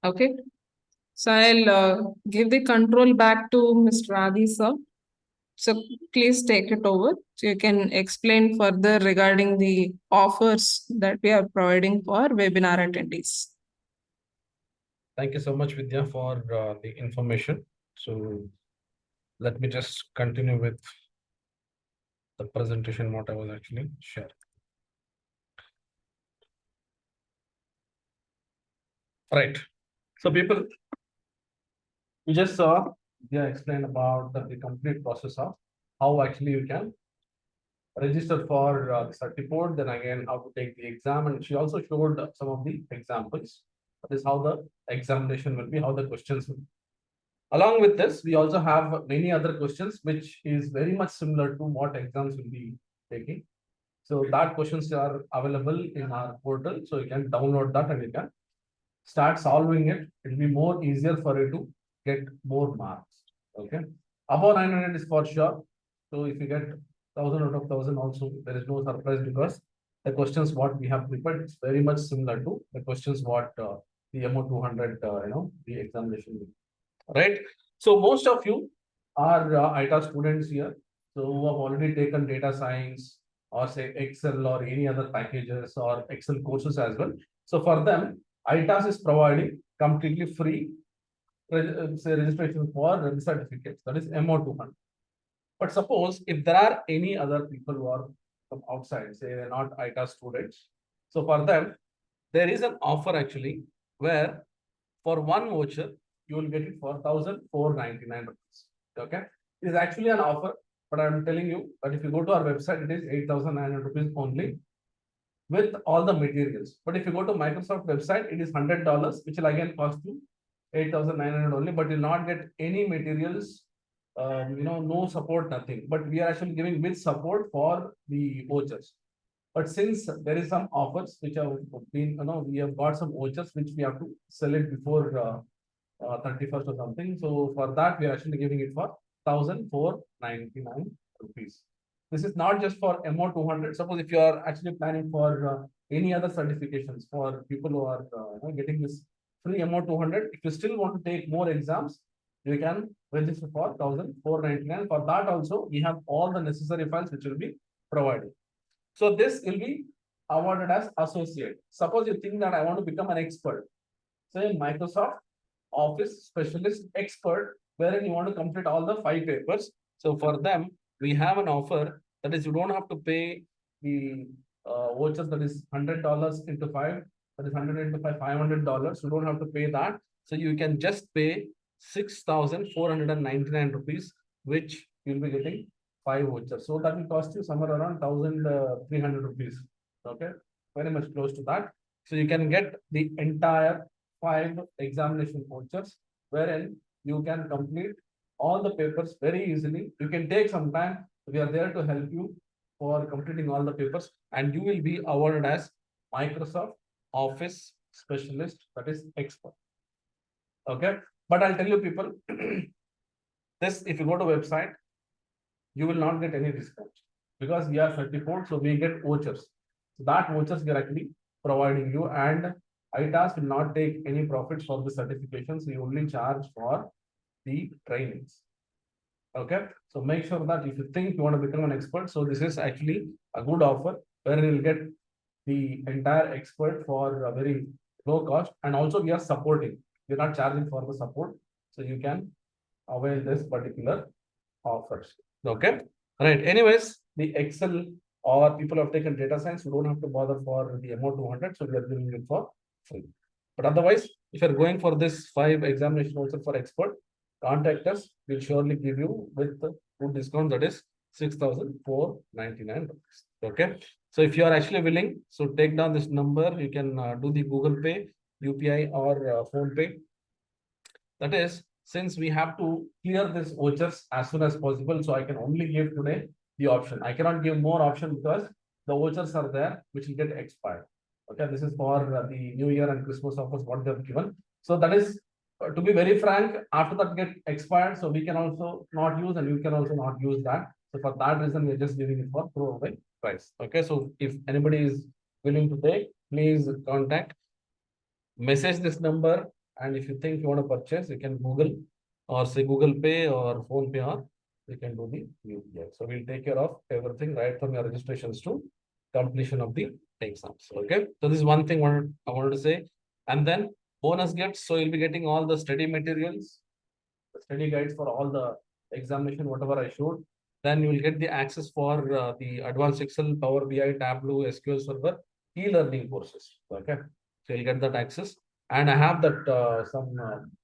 Okay. So I'll give the control back to Mr. Adi, sir. So please take it over. So you can explain further regarding the offers that we are providing for webinar attendees. Thank you so much, Vidya, for the information. So let me just continue with the presentation, what I was actually sharing. Right. So people, we just saw, yeah, explain about the complete process of how actually you can register for the certificate, then again how to take the exam, and she also showed some of the examples. That is how the examination will be, how the questions will be. Along with this, we also have many other questions, which is very much similar to what exams will be taking. So that questions are available in our portal. So you can download that and you can start solving it. It will be more easier for you to get more marks. Okay. Above 900 is for sure. So if you get 1000 out of 1000 also, there is no surprise because the questions what we have prepared is very much similar to the questions what the MO200, the examination will be. Right. So most of you are ITA students here. So who have already taken data science or say Excel or any other packages or Excel courses as well. So for them, ITAS is providing completely free say registration for the certificates, that is MO200. But suppose if there are any other people who are from outside, say they're not ITAS students. So for them, there is an offer actually where for one voucher, you will get it for 1,499 rupees. Okay. It is actually an offer, but I'm telling you that if you go to our website, it is 8,900 rupees only with all the materials. But if you go to Microsoft website, it is $100, which will again cost you 8,900 only, but you'll not get any materials, no support, nothing. But we are actually giving with support for the vouchers. But since there is some offers which have been, we have got some vouchers which we have to sell it before 31st or something. So for that, we are actually giving it for 1,499 rupees. This is not just for MO200. Suppose if you are actually planning for any other certifications for people who are getting this free MO200, if you still want to take more exams, you can register for 1,499. For that also, we have all the necessary files which will be provided. So this will be awarded as associate. Suppose you think that I want to become an expert, say Microsoft Office Specialist Expert, wherein you want to complete all the 5 papers. So for them, we have an offer that is you don't have to pay the vouchers, that is $100 into 5, that is 100 into 5, $500. You don't have to pay that. So you can just pay 6,499 rupees, which you'll be getting 5 vouchers. So that will cost you somewhere around 1,300 rupees. Okay, very much close to that. So you can get the entire 5 examination vouchers, wherein you can complete all the papers very easily. You can take some time. We are there to help you for completing all the papers, and you will be awarded as Microsoft Office Specialist, that is expert. Okay, but I'll tell you people, this if you go to website, you will not get any discount because we are certified, so we get vouchers. So that vouchers we are actually providing you, and ITAS will not take any profits for the certifications. We only charge for the trainings. Okay, so make sure that if you think you want to become an expert, so this is actually a good offer where you will get the entire expert for a very low cost, and also we are supporting. We're not charging for the support, so you can avail this particular offers. Okay, right. Anyways, the Excel or people have taken data science, you don't have to bother for the MO200, so we are giving it for free. But otherwise, if you're going for this 5 examination also for expert, contact us. We'll surely give you with the good discount, that is 6,499 rupees. Okay. So if you are actually willing, so take down this number. You can do the Google Pay, UPI, or Phone Pay. That is, since we have to clear this vouchers as soon as possible, so I can only give today the option. I cannot give more option because the vouchers are there, which will get expired. Okay, this is for the New Year and Christmas offers what they have given. So that is, to be very frank, after that get expired, so we can also not use, and you can also not use that. So for that reason, we're just giving it for throwaway price. Okay, so if anybody is willing to take, please contact, message this number, and if you think you want to purchase, you can Google or say Google Pay or Phone Pay, or you can do the UPI. So we'll take care of everything right from your registrations to completion of the exams. Okay, so this is one thing I wanted to say. And then bonus gifts. So you'll be getting all the study materials, the study guides for all the examination, whatever I showed. Then you will get the access for the advanced Excel, Power BI, Tableau, SQL Server, e-learning courses. Okay, so you'll get that access. And I have that some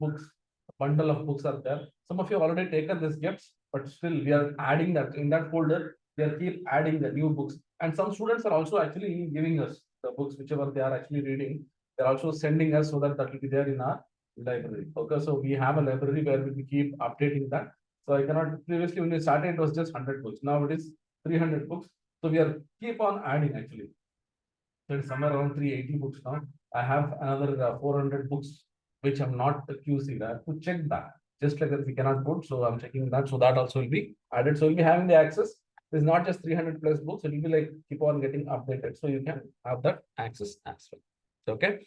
books, a bundle of books are there. Some of you have already taken these gifts, but still we are adding that in that folder. We are keep adding the new books, and some students are also actually giving us the books whichever they are actually reading. They're also sending us so that that will be there in our library. Okay, so we have a library where we keep updating that. So I cannot, previously when we started, it was just 100 books. Now it is 300 books. So we are keep on adding actually. So it's somewhere around 380 books now. I have another 400 books which I'm not QC. I have to check that. Just like that we cannot put. So I'm checking that. So that also will be added. So we'll be having the access. It's not just 300 plus books. It will be like keep on getting updated. So you can have that access as well. Okay.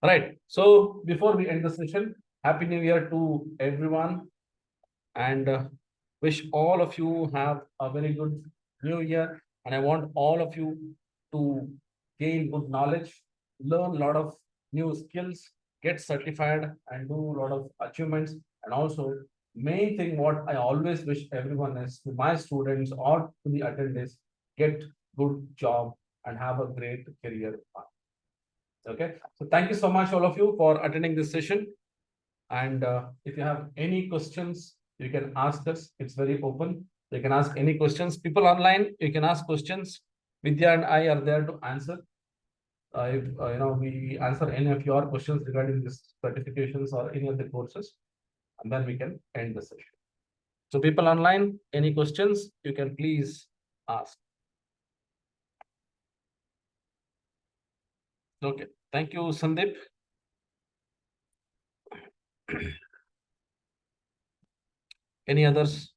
All right. So before we end the session, Happy New Year to everyone, and wish all of you have a very good New Year. And I want all of you to gain good knowledge, learn a lot of new skills, get certified, and do a lot of achievements. And also, main thing what I always wish everyone is to my students or to the attendees, get good job and have a great career path. Okay, so thank you so much, all of you, for attending this session. And if you have any questions, you can ask us. It's very open. You can ask any questions. People online, you can ask questions. Vidya and I are there to answer. If we answer any of your questions regarding this certifications or any of the courses, and then we can end the session. So people online, any questions, you can please ask. Okay, thank you, Sandeep. Any others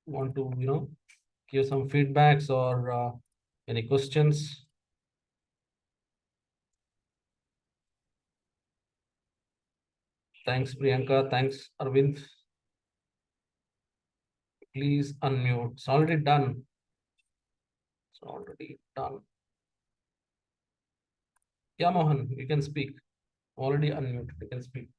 want to, give some feedbacks or any questions? Thanks, Priyanka. Thanks, Arvind. please unmute. It's already done. It's already done. Yeah, Mohan, you can speak. Already unmuted. You can speak.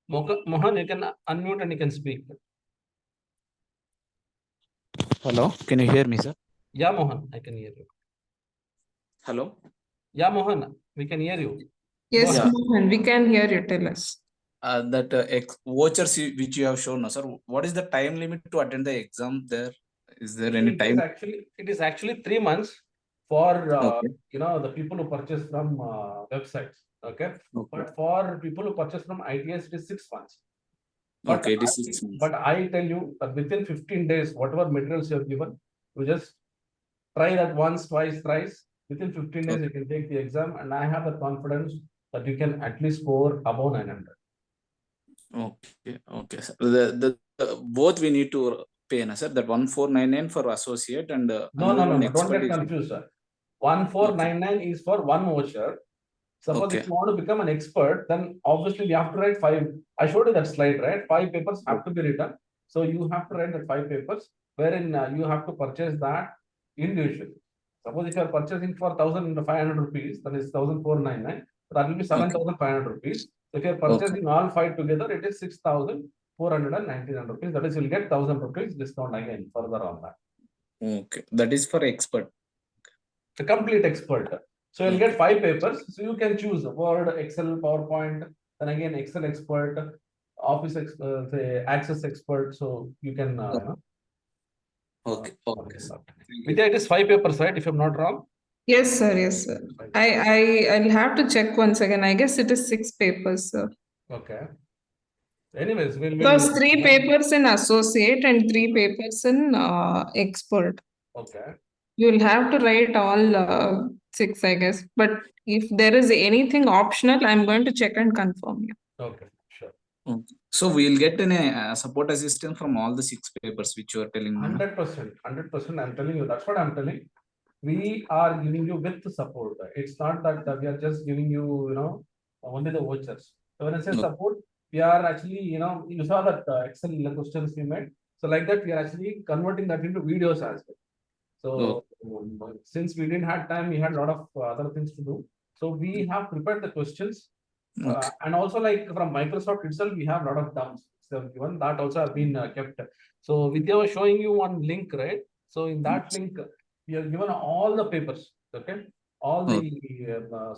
Mohan, you can unmute and you can speak. Hello, can you hear me, sir? Yeah, Mohan, I can hear you. Hello. Yeah, Mohan, we can hear you. Yes, Yeah. Mohan, we can hear you. Tell us. That vouchers which you have shown, no, sir. What is the time limit to attend the exam there? Is there any time? It is actually 3 months for Okay. the people who purchase from websites. Okay. Okay. But for people who purchase from ITS, it is 6 months. But Okay, it is 6 months. But I tell you that within 15 days, whatever materials you have given, you just try that once, twice, thrice. Within 15 days, Okay. you can take the exam, and I have the confidence that you can at least score above 900. Okay, okay, sir. Both we need to pay, na, sir. That 1499 for associate and No, another one don't expert get is. confused, sir. 1499 is for one voucher. Suppose Okay. if you want to become an expert, then obviously we have to write 5. I showed you that slide, right? 5 papers have to be written. So you have to write the 5 papers, wherein you have to purchase that individually. Suppose if you are purchasing for 1,500 rupees, then it's 1,499. That will be 7,500 rupees. If you are purchasing all 5 together, it is 6,499 rupees. That is, you'll get 1,000 rupees discount again further on that. Okay, that is for expert. The complete expert. So you'll get 5 papers. So you can choose Word, Excel, PowerPoint, then again Excel expert, Office say Access expert. So you can Okay. Okay. Vidya, it is 5 papers, right? If I'm not wrong. Yes, sir. Yes, sir. I'll have to check once again. I guess it is 6 papers, sir. Okay. Anyways, Because 3 papers in associate and 3 papers in expert. Okay. You'll have to write all 6, I guess. But if there is anything optional, I'm going to check and confirm you. Okay, sure. Okay. So we'll get a support assistant from all the 6 papers which you are telling me. 100%, 100%. I'm telling you, that's what I'm telling. We are giving you with support. It's not that we are just giving you, only the vouchers. So when I say support, we are actually, you saw that Excel questions we made. So like that, we are actually converting that into videos as well. So since we didn't have time, we had a lot of other things to do. So we have prepared the questions. And also like from Microsoft itself, we have a lot of terms. So given that also have been kept. So Vidya was showing you one link, right? So in that link, we have given all the papers, okay? All the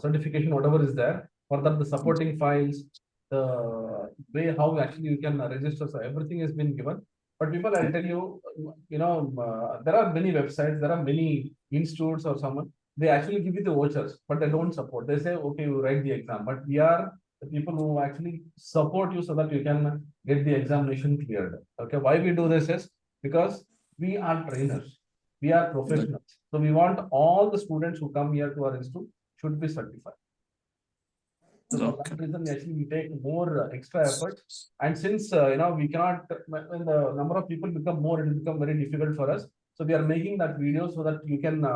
certification, whatever is there, for that the supporting files, the way how actually you can register. So everything has been given. But people, I'll tell you, there are many websites, there are many institutes or someone, they actually give you the vouchers, but they don't support. They say, okay, you write the exam, but we are the people who actually support you so that you can get the examination cleared. Okay, why we do this is because we are trainers, we are professionals. So we want all the students who come here to our institute should be certified. So for that reason, actually, we take more extra efforts. And since we cannot, when the number of people become more, it will become very difficult for us. So we are making that video so that you can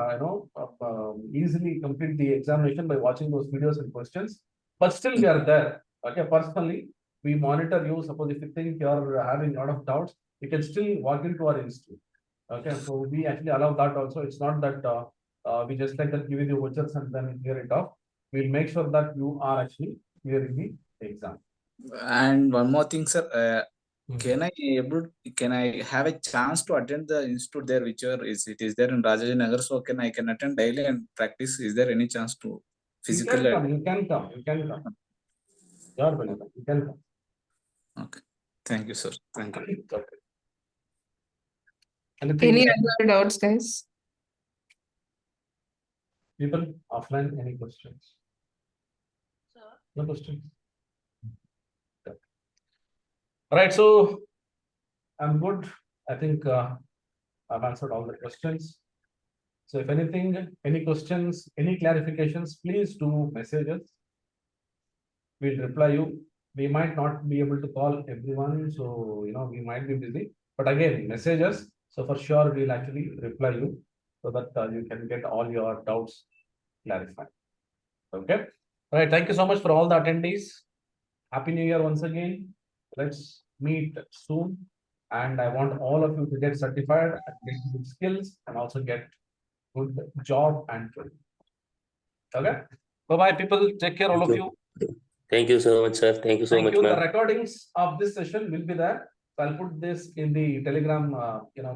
easily complete the examination by watching those videos and questions. But still, we are there. Okay, personally, we monitor you. Suppose if you think you are having a lot of doubts, you can still walk into our institute. Okay, so we actually allow that also. It's not that we just like that give you the vouchers and then clear it off. We'll make sure that you are actually clearing the exam. And one more thing, sir. Can I have a chance to attend the institute there, which it is there in Rajaji Nagar? So can I attend daily and practice? Is there any chance to physically? You can come. You're welcome. You can come. Okay. Thank you, sir. Thank you. Okay. Any other doubts, guys? People offline, any questions? No questions. Okay. All right, so I'm good. I think I've answered all the questions. So if anything, any questions, any clarifications, please do message us. We'll reply you. We might not be able to call everyone, so we might be busy. But again, message us. So for sure, we'll actually reply you so that you can get all your doubts clarified. Okay. All right. Thank you so much for all the attendees. Happy New Year once again. Let's meet soon. And I want all of you to get certified and get good skills and also get good job and training. Okay. Bye-bye, people. Take care, all of you. Thank you so much, sir. Thank you so Thank much, you. The ma'am. recordings of this session will be there. So I'll put this in the Telegram,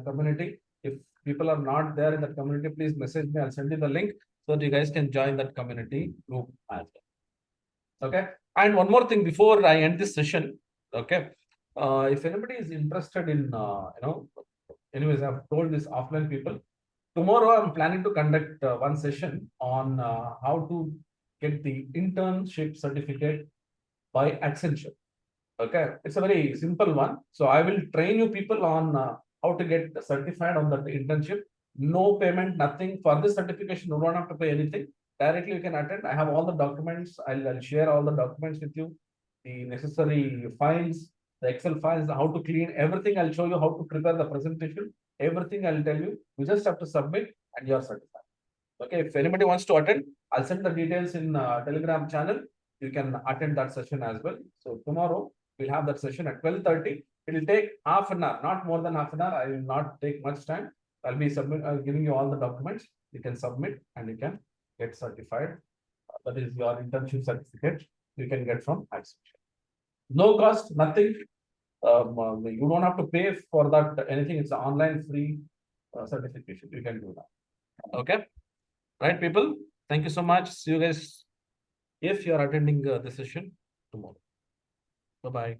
community. If people are not there in that community, please message me. I'll send you the link so that you guys can join that community group as well. Okay. And one more thing before I end this session. Okay. If anybody is interested in, anyways, I've told this offline people. Tomorrow, I'm planning to conduct one session on how to get the internship certificate by Accenture. Okay, it's a very simple one. So I will train you people on how to get certified on that internship. No payment, nothing. For this certification, you don't have to pay anything. Directly you can attend. I have all the documents. I'll share all the documents with you, the necessary files, the Excel files, how to clean everything. I'll show you how to prepare the presentation. Everything I'll tell you. You just have to submit and you're certified. Okay, if anybody wants to attend, I'll send the details in Telegram channel. You can attend that session as well. So tomorrow we'll have that session at 12:30. It will take half an hour, not more than half an hour. I will not take much time. I'll be giving you all the documents. You can submit and you can get certified. That is your internship certificate. You can get from Accenture. No cost, nothing. You don't have to pay for that anything. It's an online free certification. You can do that. Okay. Right, people. Thank you so much. See you guys if you are attending the session tomorrow. Bye-bye.